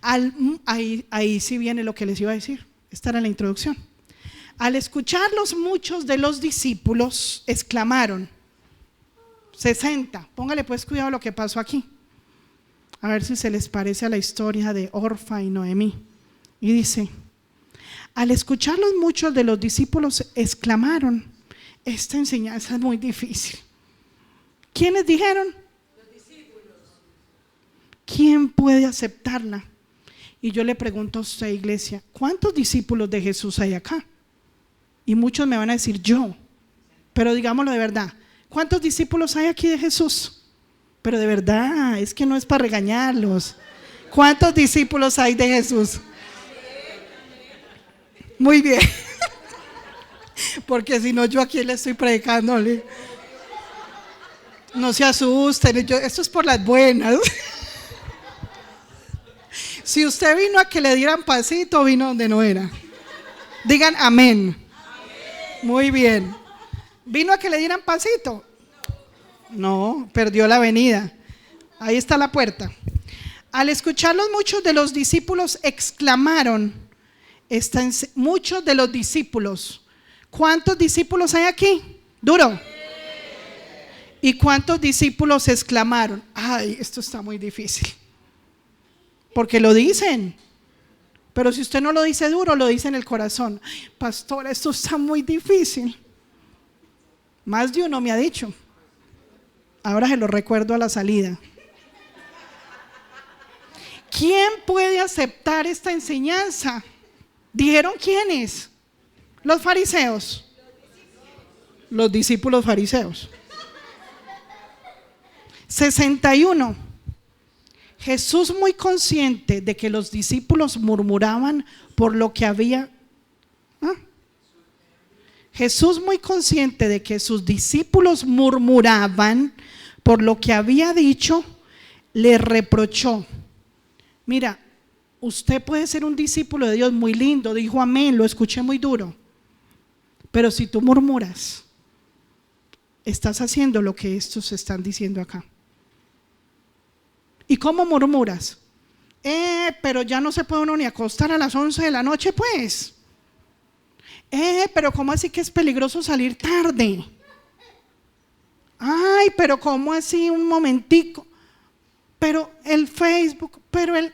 Ahí sí viene lo que les iba a decir. Esta era la introducción. Al escucharlos, muchos de los discípulos exclamaron, 60, póngale pues cuidado a lo que pasó aquí, a ver si se les parece a la historia de Orfa y Noemí. Y dice, al escucharlos, muchos de los discípulos exclamaron, esta enseñanza es muy difícil. ¿Quiénes dijeron? Los discípulos. ¿Quién puede aceptarla? Y yo le pregunto a usted, iglesia, ¿cuántos discípulos de Jesús hay acá? Y muchos me van a decir yo, pero digámoslo de verdad, ¿cuántos discípulos hay aquí de Jesús? Pero de verdad, es que no es para regañarlos. ¿Cuántos discípulos hay de Jesús? Muy bien. Porque si no, yo aquí le estoy predicándole. No se asusten, esto es por las buenas. Si usted vino a que le dieran pasito, vino donde no era. Digan amén. Muy bien. ¿Vino a que le dieran pasito? No, perdió la avenida. Ahí está la puerta. Al escucharlos, muchos de los discípulos exclamaron, muchos de los discípulos. ¿Cuántos discípulos hay aquí? Duro. ¿Y cuántos discípulos exclamaron? Ay, esto está muy difícil. Porque lo dicen. Pero si usted no lo dice duro, lo dice en el corazón. Pastor, esto está muy difícil. Más de uno me ha dicho. Ahora se lo recuerdo a la salida. ¿Quién puede aceptar esta enseñanza? ¿Dijeron quiénes? Los fariseos. Los discípulos fariseos. 61. Jesús, muy consciente de que los discípulos murmuraban por lo que había. Jesús, muy consciente de que sus discípulos murmuraban por lo que había dicho, le reprochó. Mira, usted puede ser un discípulo de Dios muy lindo, dijo amén, lo escuché muy duro. Pero si tú murmuras, estás haciendo lo que estos están diciendo acá. ¿Y cómo murmuras? Pero ya no se puede uno ni acostar a las 11 de la noche, pues. Pero ¿cómo así que es peligroso salir tarde? Ay, pero ¿cómo así un momentico? Pero el Facebook, pero él.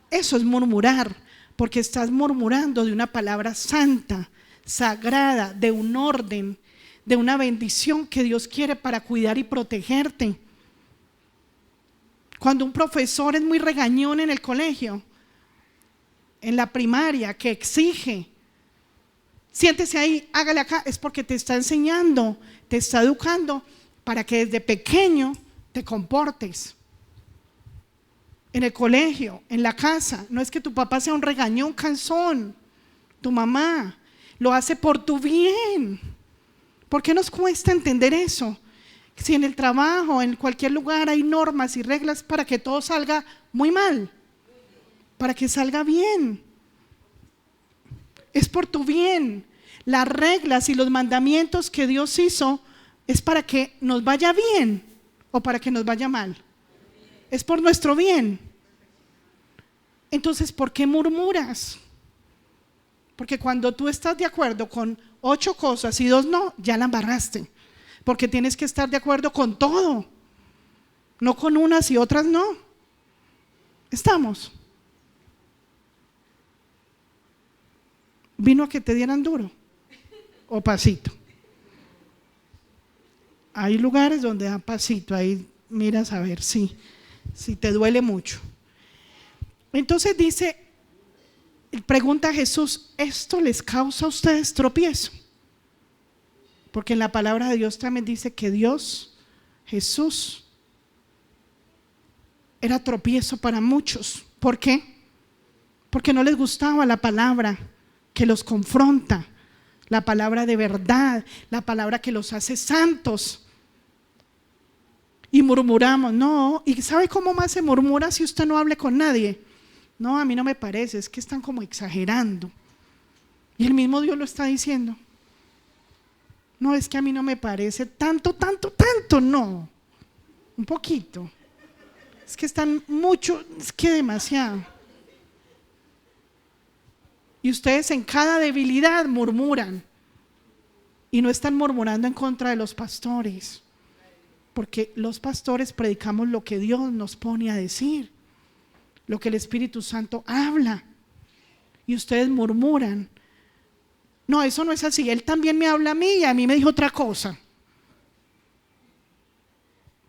Eso es murmurar, porque estás murmurando de una palabra santa, sagrada, de un orden, de una bendición que Dios quiere para cuidar y protegerte. Cuando un profesor es muy regañón en el colegio, en la primaria, que exige, siéntese ahí, hágale acá, es porque te está enseñando, te está educando para que desde pequeño te comportes. En el colegio, en la casa, no es que tu papá sea un regañón cansón, tu mamá lo hace por tu bien. ¿Por qué nos cuesta entender eso? Si en el trabajo, en cualquier lugar hay normas y reglas para que todo salga muy mal, para que salga bien. Es por tu bien. Las reglas y los mandamientos que Dios hizo es para que nos vaya bien o para que nos vaya mal. Es por nuestro bien. Entonces, ¿por qué murmuras? Porque cuando tú estás de acuerdo con 8 cosas y 2 no, ya la embarraste. Porque tienes que estar de acuerdo con todo, no con unas y otras no. ¿Estamos? ¿Vino a que te dieran duro o pasito? Hay lugares donde da pasito, ahí miras a ver si te duele mucho. Entonces dice, pregunta a Jesús, ¿esto les causa a ustedes tropiezo? Porque en la palabra de Dios también dice que Dios, Jesús, era tropiezo para muchos. ¿Por qué? Porque no les gustaba la palabra que los confronta, la palabra de verdad, la palabra que los hace santos. Y murmuramos, no, ¿y sabe cómo más se murmura si usted no hable con nadie? No, a mí no me parece, es que están como exagerando. Y el mismo Dios lo está diciendo. No, es que a mí no me parece tanto, no, un poquito. Es que están mucho, es que demasiado. Y ustedes en cada debilidad murmuran. Y no están murmurando en contra de los pastores, porque los pastores predicamos lo que Dios nos pone a decir, lo que el Espíritu Santo habla. Y ustedes murmuran. No, eso no es así, él también me habla a mí y a mí me dijo otra cosa.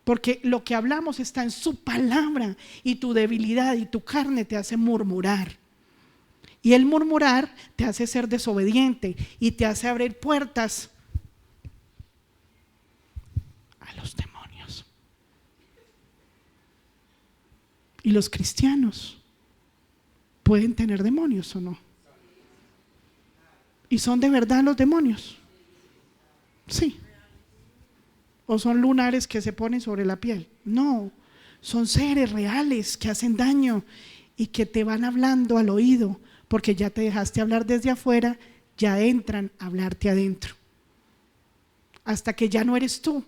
Porque lo que hablamos está en su palabra y tu debilidad y tu carne te hace murmurar. Y el murmurar te hace ser desobediente y te hace abrir puertas a los demonios. ¿Y los cristianos pueden tener demonios o no? ¿Y son de verdad los demonios? Sí. ¿O son lunares que se ponen sobre la piel? No, son seres reales que hacen daño y que te van hablando al oído, porque ya te dejaste hablar desde afuera, ya entran a hablarte adentro, hasta que ya no eres tú.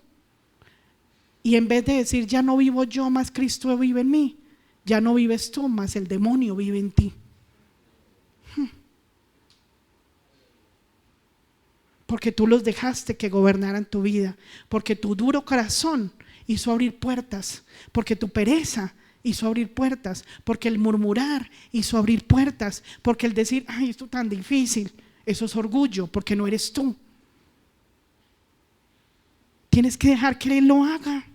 Y en vez de decir ya no vivo yo, más Cristo vive en mí, ya no vives tú, más el demonio vive en ti. Porque tú los dejaste que gobernaran tu vida, porque tu duro corazón hizo abrir puertas, porque tu pereza hizo abrir puertas, porque el murmurar hizo abrir puertas, porque el decir, ay, esto tan difícil, eso es orgullo, porque no eres tú. Tienes que dejar que Él lo haga.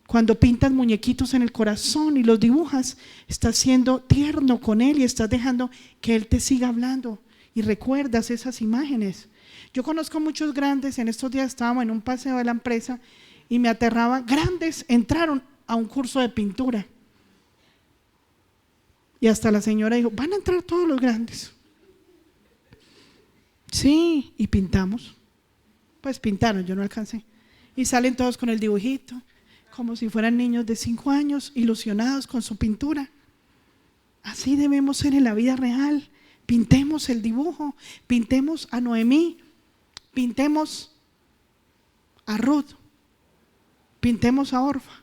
Cuando pintas muñequitos en el corazón y los dibujas, estás siendo tierno con Él y estás dejando que Él te siga hablando. Y recuerdas esas imágenes. Yo conozco muchos grandes, en estos días estábamos en un paseo de la empresa y me aterraba, grandes entraron a un curso de pintura. Y hasta la señora dijo, van a entrar todos los grandes. Sí, y pintamos. Pues pintaron, yo no alcancé. Y salen todos con el dibujito, como si fueran niños de 5 años, ilusionados con su pintura. Así debemos ser en la vida real. Pintemos el dibujo, pintemos a Noemí Pintemos a Ruth, pintemos a Orfa,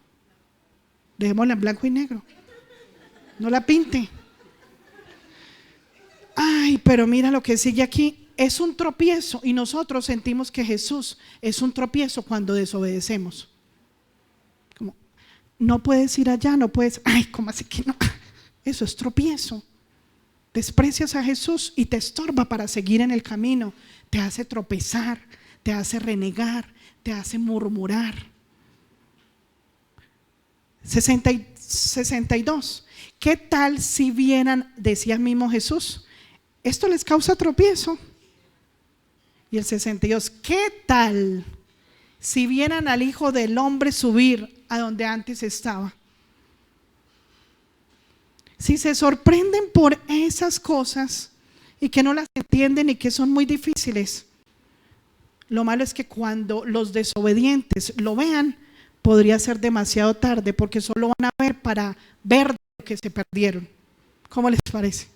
dejémosla en blanco y negro, no la pinte. Ay, pero mira lo que sigue aquí, es un tropiezo, y nosotros sentimos que Jesús es un tropiezo cuando desobedecemos. Como, no puedes ir allá, no puedes, ay, ¿cómo así que no? Eso es tropiezo. Desprecias a Jesús y te estorba para seguir en el camino, te hace tropezar, te hace renegar, te hace murmurar. 62. ¿Qué tal si vieran, decía mismo Jesús, esto les causa tropiezo? Y el 62, ¿qué tal si vieran al Hijo del Hombre subir a donde antes estaba? Si se sorprenden por esas cosas y que no las entienden y que son muy difíciles, lo malo es que cuando los desobedientes lo vean, podría ser demasiado tarde, porque solo van a ver para ver de lo que se perdieron. ¿Cómo les parece?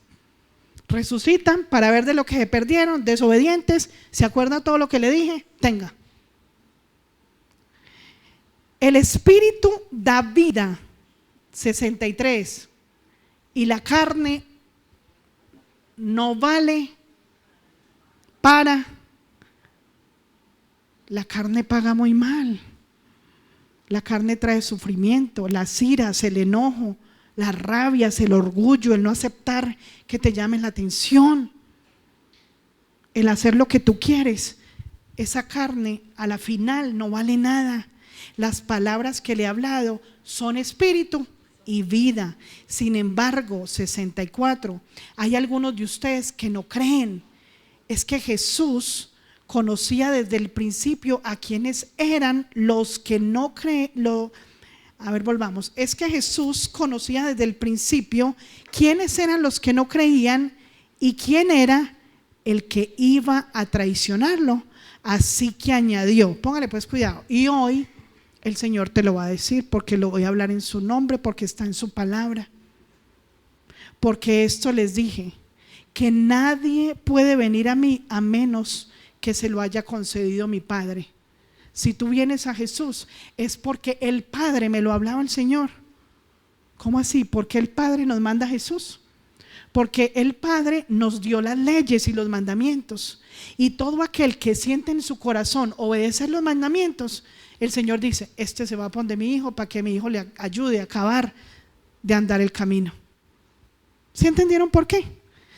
Resucitan para ver de lo que se perdieron, desobedientes, ¿se acuerdan todo lo que le dije? Tenga. El Espíritu da vida, 63, y la carne no vale para. La carne paga muy mal. La carne trae sufrimiento, las iras, el enojo, las rabias, el orgullo, el no aceptar que te llamen la atención, el hacer lo que tú quieres. Esa carne a la final no vale nada. Las palabras que le he hablado son espíritu y vida. Sin embargo, 64, hay algunos de ustedes que no creen. Es que Jesús conocía desde el principio a quienes eran los que no creen. Volvamos. Es que Jesús conocía desde el principio quiénes eran los que no creían y quién era el que iba a traicionarlo. Así que añadió, póngale pues cuidado, y hoy el Señor te lo va a decir, porque lo voy a hablar en su nombre, porque está en su palabra. Porque esto les dije, que nadie puede venir a mí a menos que se lo haya concedido mi Padre. Si tú vienes a Jesús es porque el Padre, me lo hablaba el Señor. ¿Cómo así? Porque el Padre nos manda a Jesús. Porque el Padre nos dio las leyes y los mandamientos, y todo aquel que siente en su corazón obedecer los mandamientos, el Señor dice, este se va a poner de mi hijo para que mi hijo le ayude a acabar de andar el camino. ¿Sí entendieron por qué?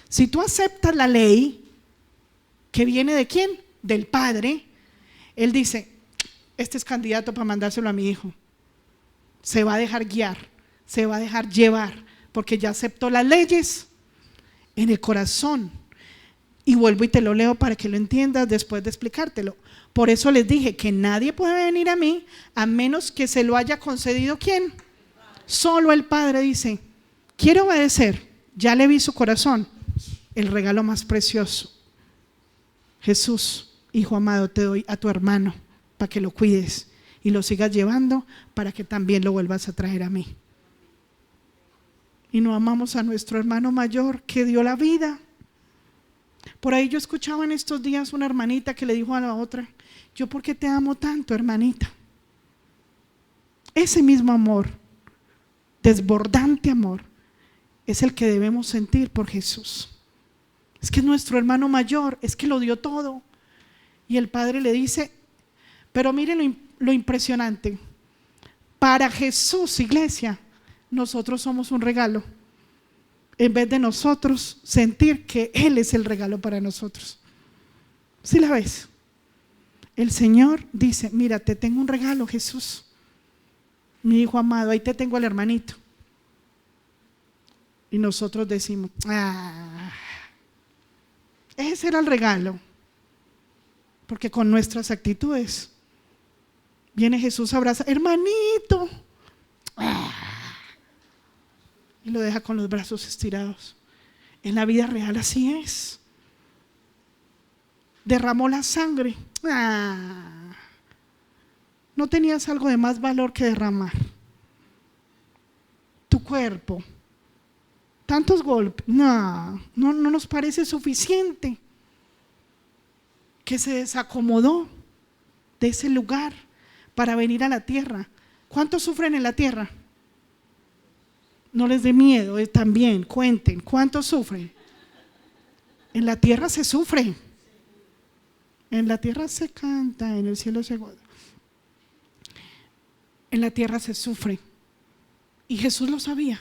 Si tú aceptas la ley, que viene ¿de quién? Del Padre. Él dice, este es candidato para mandárselo a mi hijo. Se va a dejar guiar, se va a dejar llevar, porque ya aceptó las leyes en el corazón. Y vuelvo y te lo leo para que lo entiendas después de explicártelo. Por eso les dije que nadie puede venir a mí a menos que se lo haya concedido ¿quién? Solo el Padre. Dice, quiere obedecer, ya le vi su corazón, el regalo más precioso. Jesús, hijo amado, te doy a tu hermano para que lo cuides y lo sigas llevando para que también lo vuelvas a traer a mí. Y no amamos a nuestro hermano mayor que dio la vida. Por ahí yo escuchaba en estos días una hermanita que le dijo a la otra, yo ¿por qué te amo tanto, hermanita? Ese mismo amor, desbordante amor, es el que debemos sentir por Jesús. Es que es nuestro hermano mayor, es que lo dio todo. Y el Padre le dice, pero miren lo impresionante, para Jesús, iglesia, nosotros somos un regalo, en vez de nosotros sentir que Él es el regalo para nosotros. ¿Sí la ves? El Señor dice, mira, te tengo un regalo, Jesús, mi hijo amado, ahí te tengo al hermanito. Y nosotros decimos, ese era el regalo. Porque con nuestras actitudes viene Jesús, abraza, hermanito, y lo deja con los brazos estirados. En la vida real así es. Derramó la sangre. No tenías algo de más valor que derramar. Tu cuerpo. Tantos golpes. No nos parece suficiente. que se desacomodó de ese lugar para venir a la tierra. ¿Cuántos sufren en la tierra? No les dé miedo, también cuenten, ¿cuántos sufren? En la tierra se sufre, en la tierra se canta, en el cielo se goza. En la tierra se sufre, y Jesús lo sabía,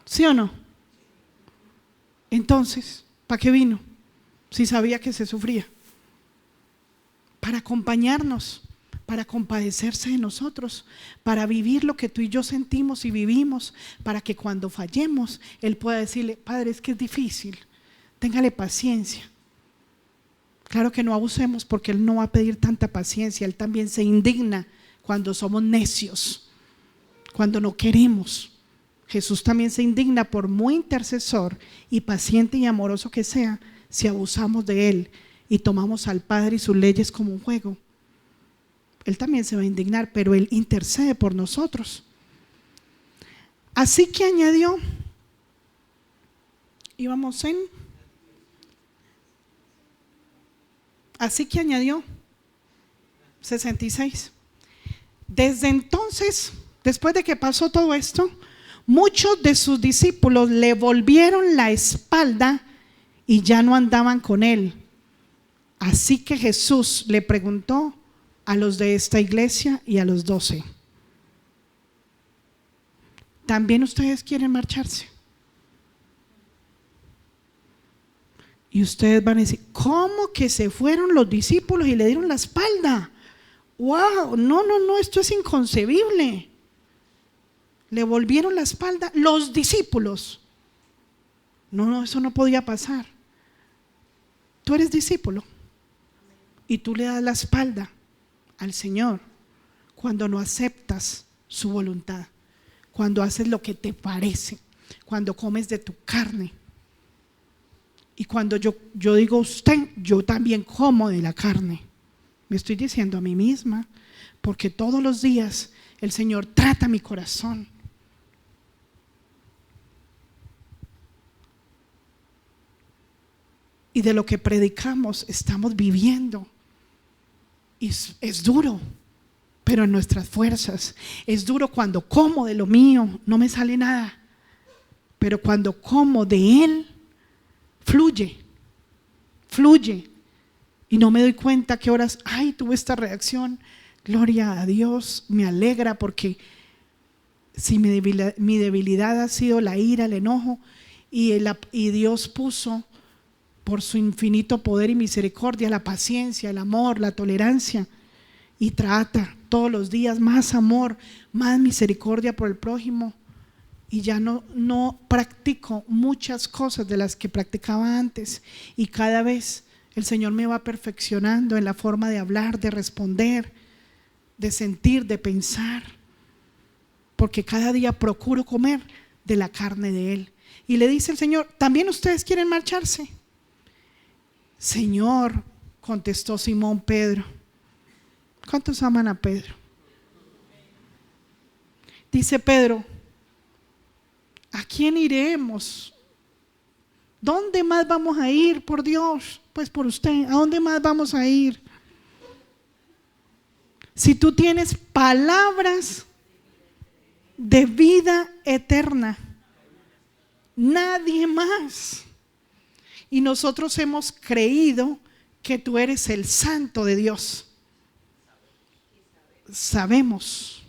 ¿sí o no? Entonces, ¿para qué vino? Si sabía que se sufría. Para acompañarnos, para compadecerse de nosotros, para vivir lo que tú y yo sentimos y vivimos, para que cuando fallemos, Él pueda decirle: Padre, es que es difícil, téngale paciencia. Claro que no abusemos, porque Él no va a pedir tanta paciencia. Él también se indigna cuando somos necios, cuando no queremos. Jesús también se indigna, por muy intercesor y paciente y amoroso que sea, si abusamos de Él y tomamos al Padre y sus leyes como un juego. Él también se va a indignar, pero Él intercede por nosotros. Así que añadió, así que añadió 66. Desde entonces, después de que pasó todo esto, muchos de sus discípulos le volvieron la espalda y ya no andaban con Él. Así que Jesús le preguntó a los de esta iglesia y a los 12: ¿también ustedes quieren marcharse? Y ustedes van a decir: ¿cómo que se fueron los discípulos y le dieron la espalda? ¡Wow! No, esto es inconcebible. Le volvieron la espalda los discípulos. No, eso no podía pasar. Tú eres discípulo y tú le das la espalda al Señor cuando no aceptas su voluntad, cuando haces lo que te parece, cuando comes de tu carne. Y cuando yo digo usted, yo también como de la carne. Me estoy diciendo a mí misma, porque todos los días el Señor trata mi corazón. Y de lo que predicamos estamos viviendo. Y es duro, pero en nuestras fuerzas. Es duro cuando como de lo mío, no me sale nada. Pero cuando como de Él, fluye. Y no me doy cuenta qué horas, tuve esta reacción. Gloria a Dios, me alegra, porque si mi debilidad ha sido la ira, el enojo, y Dios puso por su infinito poder y misericordia la paciencia, el amor, la tolerancia, y trata todos los días más amor, más misericordia por el prójimo, y ya no practico muchas cosas de las que practicaba antes, y cada vez el Señor me va perfeccionando en la forma de hablar, de responder, de sentir, de pensar, porque cada día procuro comer de la carne de Él. Y le dice el Señor: ¿también ustedes quieren marcharse? Señor, contestó Simón Pedro. ¿Cuántos aman a Pedro? Dice Pedro: ¿a quién iremos? ¿Dónde más vamos a ir? Por Dios, pues por usted, ¿a dónde más vamos a ir? Si tú tienes palabras de vida eterna, nadie más. Y nosotros hemos creído que tú eres el Santo de Dios. Sabemos.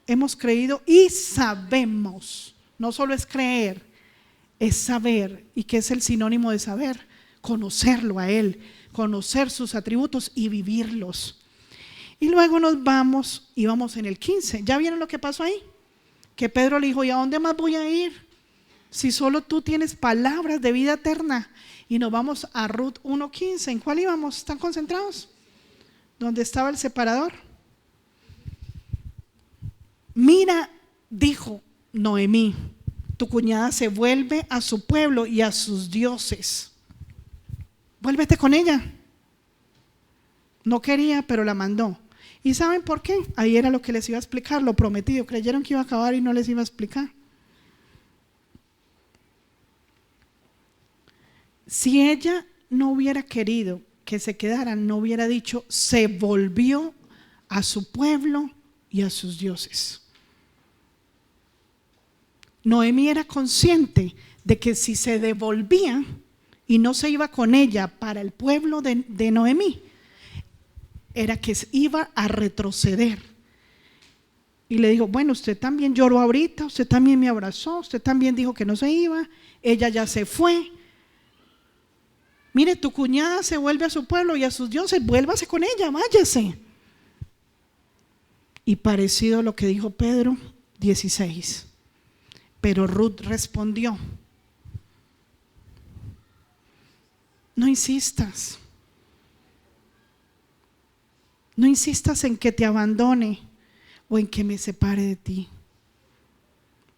Hemos creído y sabemos. No solo es creer, es saber. ¿Y qué es el sinónimo de saber? Conocerlo a Él, conocer sus atributos y vivirlos. Y luego nos vamos y vamos en el 15. ¿Ya vieron lo que pasó ahí? Que Pedro le dijo: ¿y a dónde más voy a ir? Si solo tú tienes palabras de vida eterna. Y nos vamos a Ruth 1:15. ¿En cuál íbamos? ¿Están concentrados? ¿Dónde estaba el separador? Mira, dijo Noemí, tu cuñada se vuelve a su pueblo y a sus dioses. Vuélvete con ella. No quería, pero la mandó. ¿Y saben por qué? Ahí era lo que les iba a explicar, lo prometido. Creyeron que iba a acabar y no les iba a explicar. Si ella no hubiera querido que se quedaran, no hubiera dicho, se volvió a su pueblo y a sus dioses. Noemí era consciente de que si se devolvía y no se iba con ella para el pueblo de Noemí, era que iba a retroceder. Y le dijo, bueno, usted también lloró ahorita, usted también me abrazó, usted también dijo que no se iba, ella ya se fue. Mire, tu cuñada se vuelve a su pueblo y a sus dioses, vuélvase con ella, váyase. Y parecido a lo que dijo Pedro 16. Pero Ruth respondió, no insistas. No insistas en que te abandone o en que me separe de ti,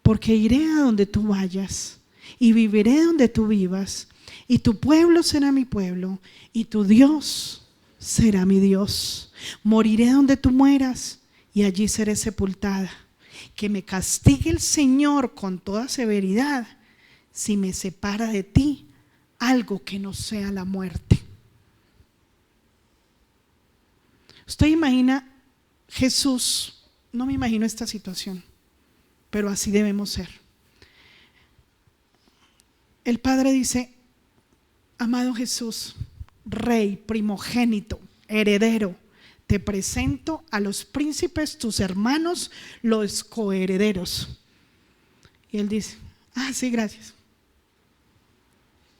porque iré a donde tú vayas y viviré donde tú vivas, y tu pueblo será mi pueblo y tu Dios será mi Dios. Moriré donde tú mueras y allí seré sepultada. Que me castigue el Señor con toda severidad si me separa de ti algo que no sea la muerte. Usted imagina Jesús, no me imagino esta situación, pero así debemos ser. El Padre dice, amado Jesús, Rey, primogénito, heredero, te presento a los príncipes, tus hermanos, los coherederos. Y Él dice, sí, gracias.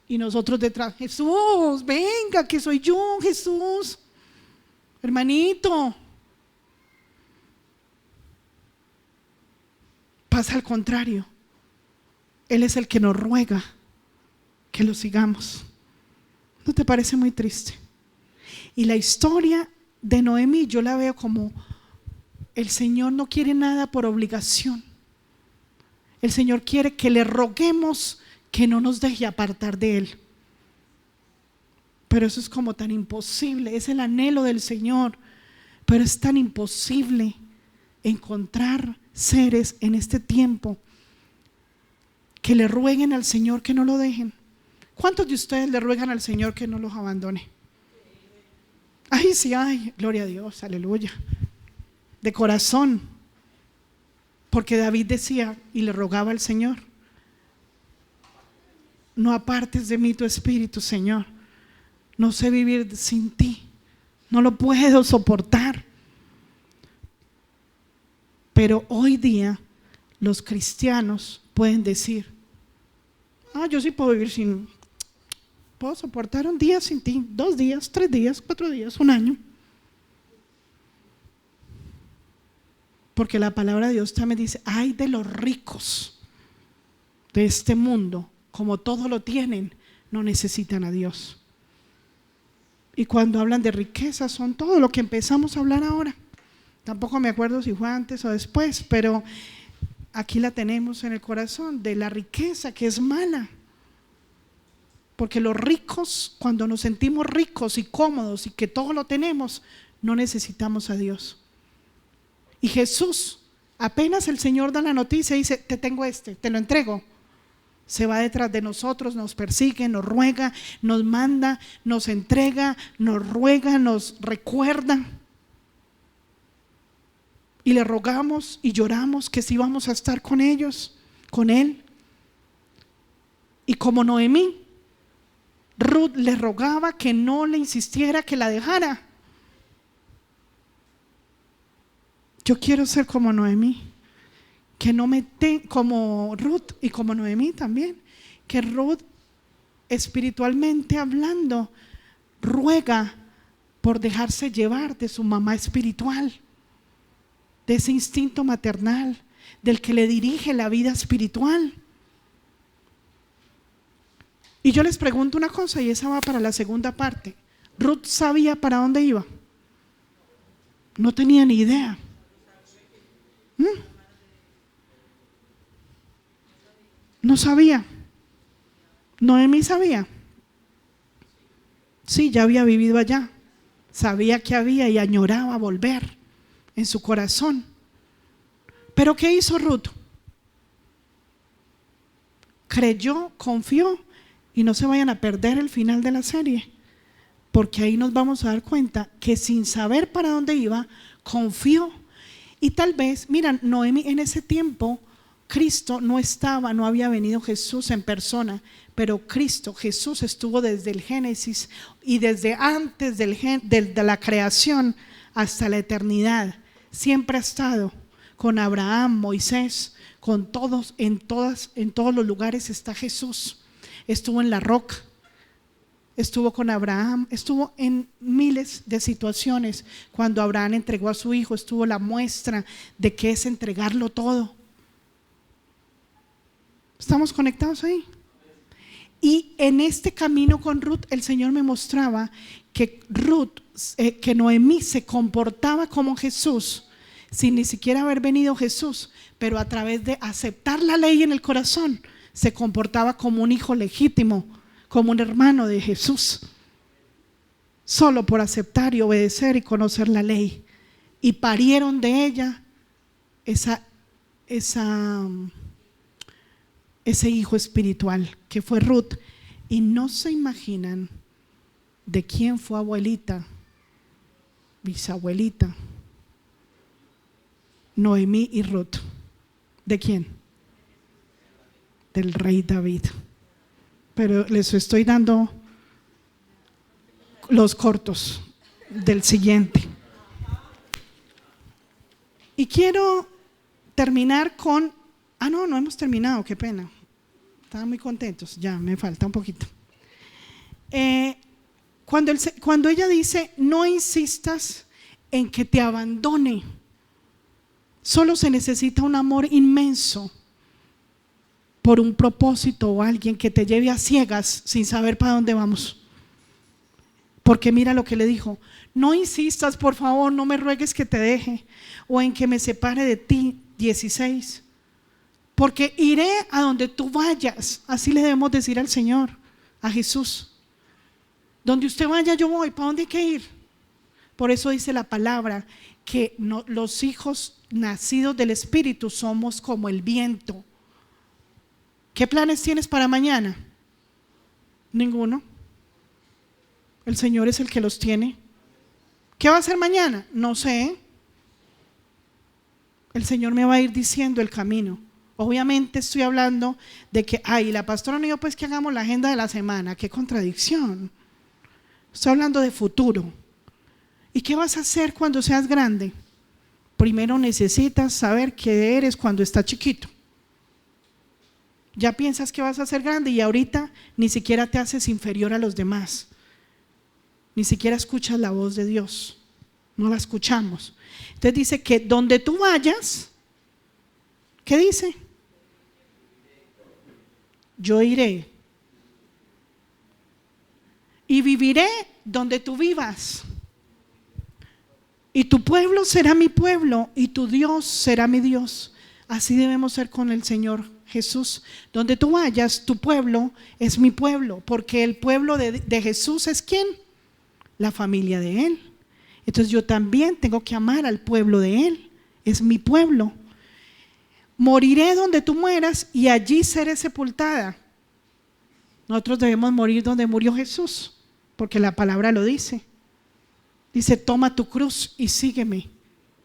Y nosotros detrás, Jesús, venga, que soy yo, Jesús. Hermanito, pasa al contrario. Él es el que nos ruega que lo sigamos. ¿No te parece muy triste? Y la historia de Noemí yo la veo como el Señor no quiere nada por obligación. El Señor quiere que le roguemos que no nos deje apartar de Él. Pero eso es como tan imposible, es el anhelo del Señor, pero es tan imposible encontrar seres en este tiempo que le rueguen al Señor que no lo dejen. ¿Cuántos de ustedes le ruegan al Señor que no los abandone? Ay, sí, ay, gloria a Dios, aleluya. De corazón. Porque David decía y le rogaba al Señor, no apartes de mí tu espíritu, Señor. No sé vivir sin ti, no lo puedo soportar. Pero hoy día los cristianos pueden decir, yo sí puedo vivir sin, puedo soportar un día sin ti, 2 días, 3 días, 4 días, 1 año. Porque la palabra de Dios también dice, ay de los ricos de este mundo, como todo lo tienen, no necesitan a Dios. Y cuando hablan de riqueza son todo lo que empezamos a hablar ahora. Tampoco me acuerdo si fue antes o después, pero aquí la tenemos en el corazón, de la riqueza que es mala. Porque los ricos, cuando nos sentimos ricos y cómodos y que todo lo tenemos, no necesitamos a Dios. Y Jesús, apenas el Señor da la noticia y dice, te tengo te lo entrego, se va detrás de nosotros, nos persigue, nos ruega, nos manda, nos entrega, nos ruega, nos recuerda. Y le rogamos y lloramos que sí vamos a estar con ellos, con Él. Y como Noemí, Ruth le rogaba que no le insistiera, que la dejara. Yo quiero ser como Noemí, que no como Ruth y como Noemí también, que Ruth espiritualmente hablando ruega por dejarse llevar de su mamá espiritual, de ese instinto maternal, del que le dirige la vida espiritual. Y yo les pregunto una cosa, y esa va para la segunda parte. ¿Ruth sabía para dónde iba? No tenía ni idea. No sabía. Noemí sabía. Sí, ya había vivido allá. Sabía que había y añoraba volver en su corazón. Pero ¿qué hizo Ruth? Creyó, confió Y no se vayan a perder el final de la serie, porque ahí nos vamos a dar cuenta que sin saber para dónde iba, confió. Y tal vez, mira, Noemí, en ese tiempo Cristo no estaba, no había venido Jesús en persona, pero Jesús estuvo desde el Génesis y desde antes de la creación hasta la eternidad. Siempre ha estado con Abraham, Moisés, con todos, en todos los lugares está Jesús. Estuvo en la roca, estuvo con Abraham, estuvo en miles de situaciones. Cuando Abraham entregó a su hijo, estuvo la muestra de que es entregarlo todo. ¿Estamos conectados ahí? Y en este camino con Ruth, el Señor me mostraba que que Noemí se comportaba como Jesús, sin ni siquiera haber venido Jesús, pero a través de aceptar la ley en el corazón, se comportaba como un hijo legítimo, como un hermano de Jesús, solo por aceptar y obedecer y conocer la ley. Y parieron de ella ese hijo espiritual que fue Ruth. Y no se imaginan de quién fue abuelita, bisabuelita, Noemí y Ruth. ¿De quién? Del rey David. Pero les estoy dando los cortos del siguiente. Y quiero terminar con... no hemos terminado, qué pena. Estaban muy contentos, ya me falta un poquito. Cuando ella dice, no insistas en que te abandone, solo se necesita un amor inmenso por un propósito o alguien que te lleve a ciegas sin saber para dónde vamos. Porque mira lo que le dijo: no insistas, por favor, no me ruegues que te deje o en que me separe de ti. 16. Porque iré a donde tú vayas. Así le debemos decir al Señor, a Jesús: donde usted vaya yo voy. ¿Para dónde hay que ir? Por eso dice la palabra que los hijos nacidos del Espíritu somos como el viento. ¿Qué planes tienes para mañana? Ninguno. El Señor es el que los tiene. ¿Qué va a hacer mañana? No sé. El Señor me va a ir diciendo el camino. Obviamente estoy hablando de que, la pastora no dijo pues que hagamos la agenda de la semana. ¡Qué contradicción! Estoy hablando de futuro. ¿Y qué vas a hacer cuando seas grande? Primero necesitas saber qué eres cuando estás chiquito. Ya piensas que vas a ser grande y ahorita ni siquiera te haces inferior a los demás. Ni siquiera escuchas la voz de Dios. No la escuchamos. Entonces dice que donde tú vayas, ¿qué dice? Yo iré y viviré donde tú vivas. Y tu pueblo será mi pueblo y tu Dios será mi Dios. Así debemos ser con el Señor Jesús. Donde tú vayas, tu pueblo es mi pueblo, porque el pueblo de Jesús es ¿quién? La familia de Él. Entonces yo también tengo que amar al pueblo de Él, es mi pueblo. Moriré donde tú mueras y allí seré sepultada. Nosotros debemos morir donde murió Jesús, porque la palabra lo dice. Dice: toma tu cruz y sígueme,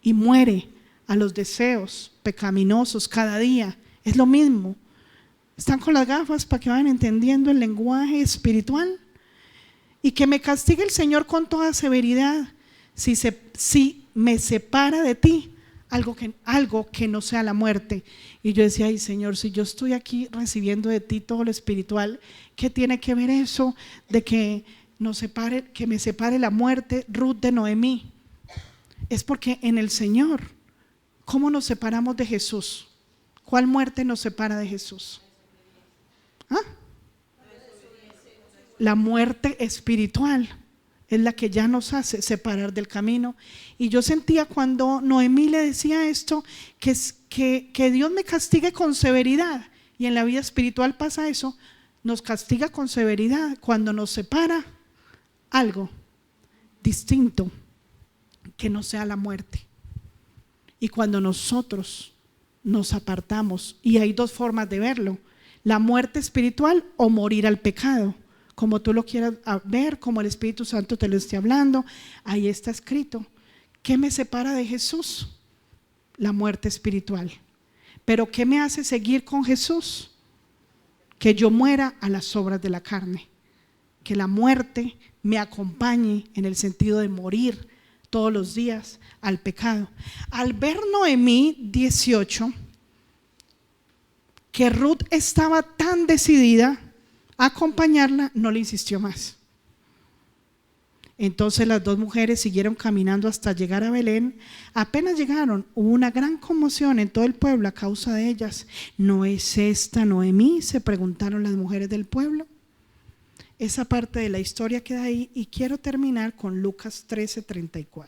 y muere a los deseos pecaminosos cada día. Es lo mismo. Están con las gafas para que vayan entendiendo el lenguaje espiritual. Y que me castigue el Señor con toda severidad si me separa de ti algo que no sea la muerte. Y yo decía: ay Señor, si yo estoy aquí recibiendo de ti todo lo espiritual, ¿qué tiene que ver eso de que me separe la muerte, Ruth, de Noemí? Es porque en el Señor, ¿cómo nos separamos de Jesús? ¿Cuál muerte nos separa de Jesús? La muerte espiritual es la que ya nos hace separar del camino. Y yo sentía cuando Noemí le decía esto, que Dios me castigue con severidad. Y en la vida espiritual pasa eso, nos castiga con severidad cuando nos separa algo distinto que no sea la muerte. Y cuando nosotros nos apartamos, y hay dos formas de verlo: la muerte espiritual o morir al pecado, como tú lo quieras ver, como el Espíritu Santo te lo esté hablando. Ahí está escrito. ¿Qué me separa de Jesús? La muerte espiritual. ¿Pero qué me hace seguir con Jesús? Que yo muera a las obras de la carne, que la muerte me acompañe en el sentido de morir todos los días al pecado. Al ver Noemí 18, que Ruth estaba tan decidida a acompañarla, no le insistió más. Entonces las dos mujeres siguieron caminando hasta llegar a Belén. Apenas llegaron, hubo una gran conmoción en todo el pueblo a causa de ellas. ¿No es esta Noemí?, se preguntaron las mujeres del pueblo. Esa parte de la historia queda ahí y quiero terminar con Lucas 13:34.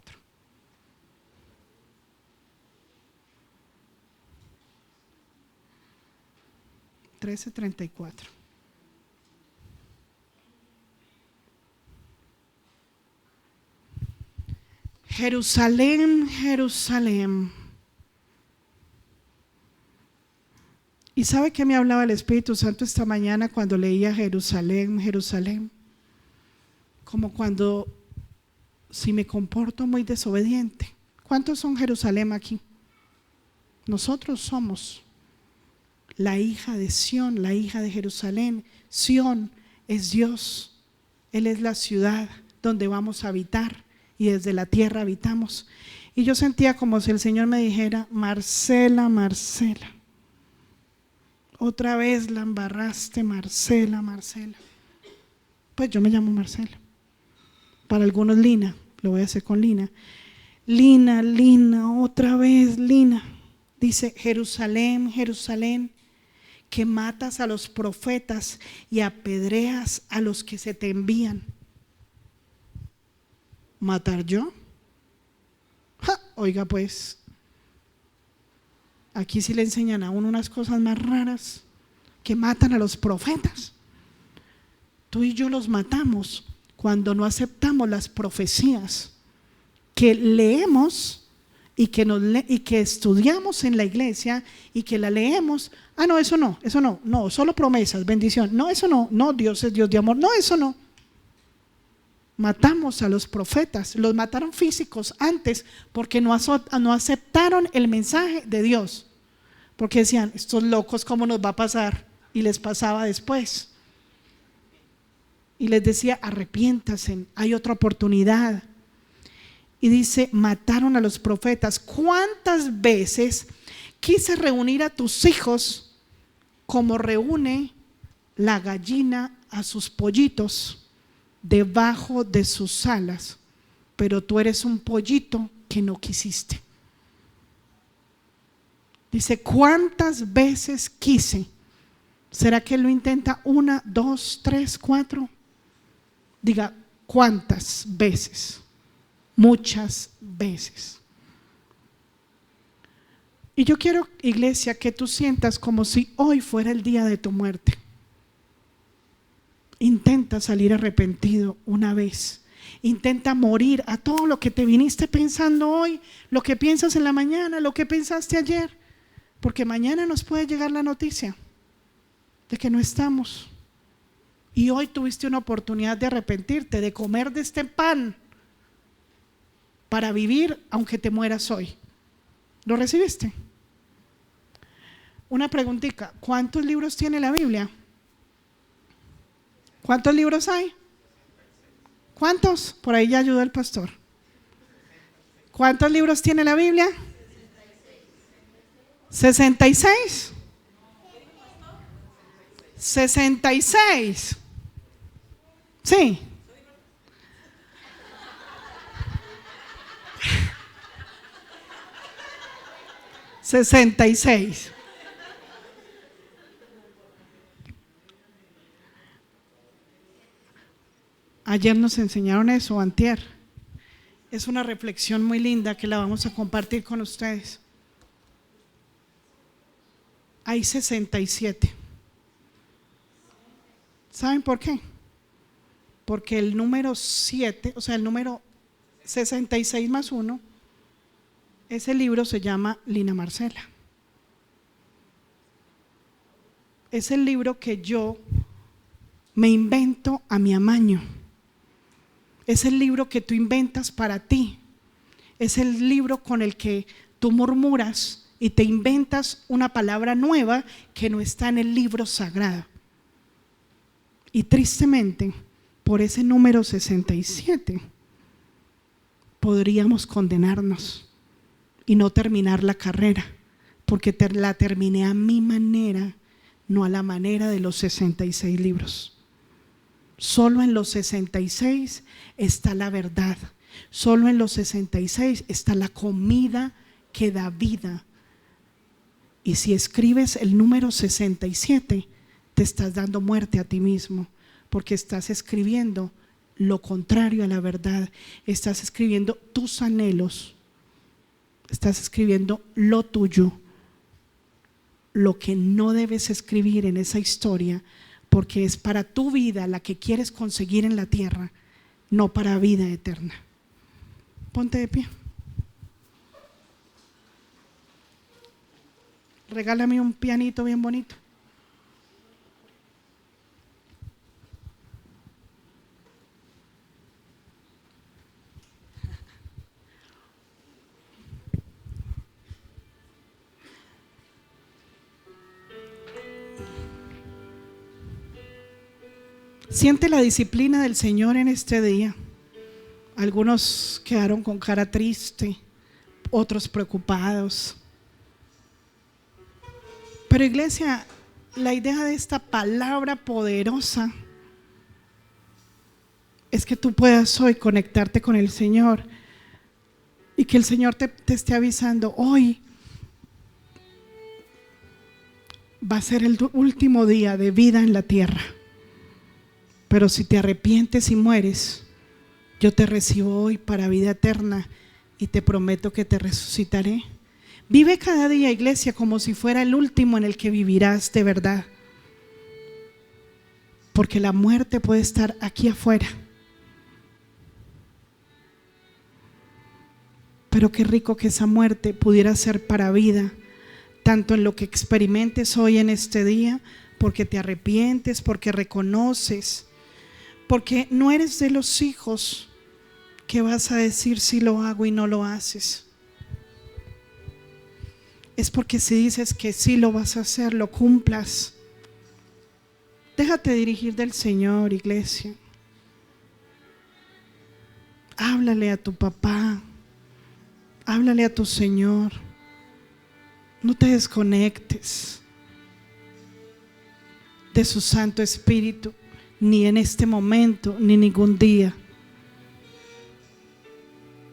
Jerusalén, Jerusalén. ¿Y sabe qué me hablaba el Espíritu Santo esta mañana cuando leía Jerusalén, Jerusalén? Como cuando, si me comporto muy desobediente. ¿Cuántos son Jerusalén aquí? Nosotros somos la hija de Sión, la hija de Jerusalén. Sión es Dios. Él es la ciudad donde vamos a habitar y desde la tierra habitamos. Y yo sentía como si el Señor me dijera: Marcela, Marcela, otra vez la embarraste, Marcela, Marcela. Pues yo me llamo Marcela. Para algunos Lina, lo voy a hacer con Lina. Lina, Lina, otra vez Lina. Dice: Jerusalén, Jerusalén, que matas a los profetas y apedreas a los que se te envían. ¿Matar yo? ¡Ja! Oiga pues, aquí sí le enseñan a uno unas cosas más raras, que matan a los profetas. Tú y yo los matamos cuando no aceptamos las profecías que leemos y que estudiamos en la iglesia y que la leemos. Ah, no, eso no, no, solo promesas, bendición. No, eso no, Dios es Dios de amor. No, eso no. Matamos a los profetas, los mataron físicos antes porque no aceptaron el mensaje de Dios. Porque decían: estos locos, ¿cómo nos va a pasar? Y les pasaba después. Y les decía: arrepiéntanse, hay otra oportunidad. Y dice: mataron a los profetas. ¿Cuántas veces quise reunir a tus hijos como reúne la gallina a sus pollitos debajo de sus alas? Pero tú eres un pollito que no quisiste. Dice: ¿cuántas veces quise? ¿Será que él lo intenta 1, 2, 3, 4? Diga: ¿cuántas veces? Muchas veces. Y yo quiero, iglesia, que tú sientas como si hoy fuera el día de tu muerte. Intenta salir arrepentido una vez. Intenta morir a todo lo que te viniste pensando hoy, lo que piensas en la mañana, lo que pensaste ayer, porque mañana nos puede llegar la noticia de que no estamos. Y hoy tuviste una oportunidad de arrepentirte, de comer de este pan para vivir aunque te mueras hoy. ¿Lo recibiste? Una preguntita: ¿cuántos libros tiene la Biblia? ¿Cuántos libros hay? ¿Cuántos? Por ahí ya ayudó el pastor. ¿Cuántos libros tiene la Biblia? 66. 66. Sí. $66. Ayer nos enseñaron eso, antier. Es una reflexión muy linda que la vamos a compartir con ustedes. Hay 67. ¿Saben por qué? Porque el número 7, o sea, el número 66 más 1, ese libro se llama Lina Marcela. es el libro que yo me invento a mi amaño. Es el libro que tú inventas para ti. Es el libro con el que tú murmuras y te inventas una palabra nueva que no está en el libro sagrado. Y tristemente, por ese número 67, podríamos condenarnos y no terminar la carrera, porque la terminé a mi manera, no a la manera de los 66 libros. Solo en los 66 está la verdad. Solo en los 66 está la comida que da vida. Y si escribes el número 67, te estás dando muerte a ti mismo, porque estás escribiendo lo contrario a la verdad. Estás escribiendo tus anhelos, estás escribiendo lo tuyo, lo que no debes escribir en esa historia, porque es para tu vida la que quieres conseguir en la tierra, no para vida eterna. Ponte de pie. Regálame un pianito bien bonito. Siente la disciplina del Señor en este día. Algunos quedaron con cara triste, otros preocupados. Pero iglesia, la idea de esta palabra poderosa es que tú puedas hoy conectarte con el Señor y que el Señor te esté avisando: hoy va a ser el último día de vida en la tierra, pero si te arrepientes y mueres, yo te recibo hoy para vida eterna y te prometo que te resucitaré. Vive cada día, iglesia, como si fuera el último en el que vivirás de verdad, porque la muerte puede estar aquí afuera. Pero qué rico que esa muerte pudiera ser para vida, tanto en lo que experimentes hoy en este día, porque te arrepientes, porque reconoces, porque no eres de los hijos que vas a decir si lo hago y no lo haces. Es porque si dices que sí lo vas a hacer, lo cumplas. Déjate dirigir del Señor, iglesia. Háblale a tu papá, háblale a tu Señor. No te desconectes de su Santo Espíritu, ni en este momento, ni ningún día.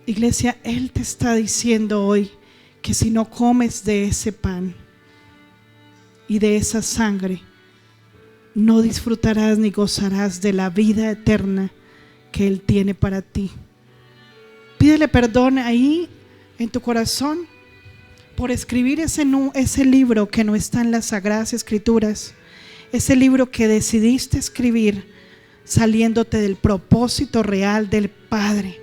Iglesia, Él te está diciendo hoy que si no comes de ese pan y de esa sangre, no disfrutarás ni gozarás de la vida eterna que Él tiene para ti. Pídele perdón ahí en tu corazón por escribir ese libro que no está en las Sagradas Escrituras, ese libro que decidiste escribir saliéndote del propósito real del Padre.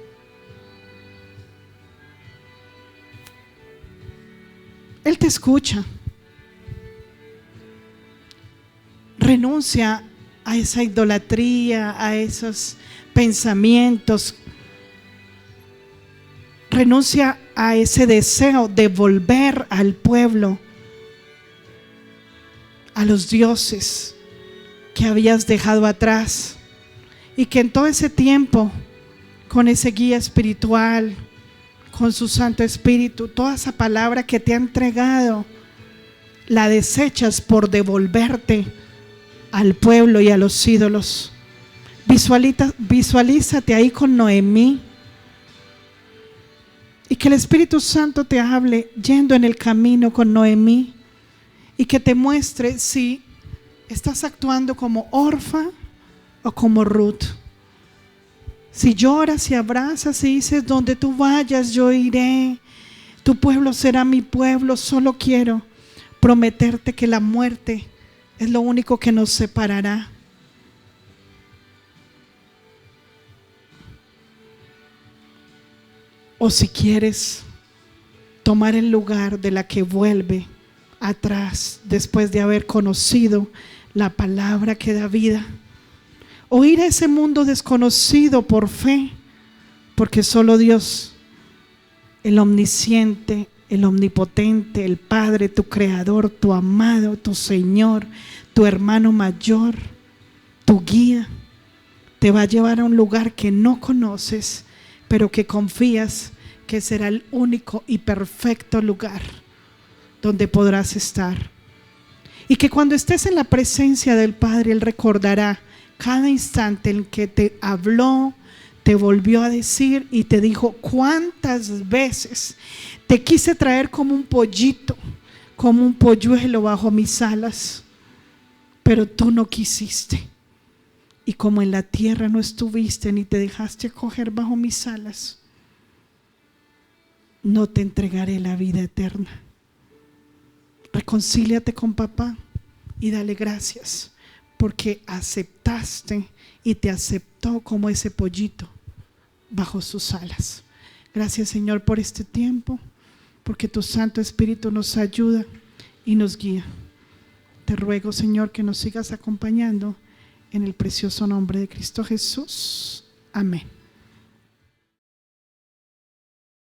Él te escucha. Renuncia a esa idolatría, a esos pensamientos. Renuncia a ese deseo de volver al pueblo, a los dioses que habías dejado atrás, y que en todo ese tiempo, con ese guía espiritual, con su Santo Espíritu, toda esa palabra que te ha entregado, la desechas por devolverte al pueblo y a los ídolos. Visualízate ahí con Noemí, y que el Espíritu Santo te hable yendo en el camino con Noemí, y que te muestre si estás actuando como Orfa o como Ruth. Si lloras y abrazas y dices: donde tú vayas yo iré, tu pueblo será mi pueblo. Solo quiero prometerte que la muerte es lo único que nos separará. O si quieres tomar el lugar de la que vuelve atrás después de haber conocido la palabra que da vida, o ir a ese mundo desconocido por fe, porque solo Dios, el omnisciente, el omnipotente, el Padre, tu Creador, tu amado, tu Señor, tu hermano mayor, tu guía, te va a llevar a un lugar que no conoces, pero que confías que será el único y perfecto lugar donde podrás estar. Y que cuando estés en la presencia del Padre, Él recordará cada instante en que te habló, te volvió a decir y te dijo: cuántas veces te quise traer como un pollito, como un polluelo bajo mis alas, pero tú no quisiste. Y como en la tierra no estuviste ni te dejaste acoger bajo mis alas, no te entregaré la vida eterna. Reconcíliate con papá y dale gracias, porque aceptaste y te aceptó como ese pollito bajo sus alas. Gracias, Señor, por este tiempo, porque tu Santo Espíritu nos ayuda y nos guía. Te ruego, Señor, que nos sigas acompañando en el precioso nombre de Cristo Jesús. Amén.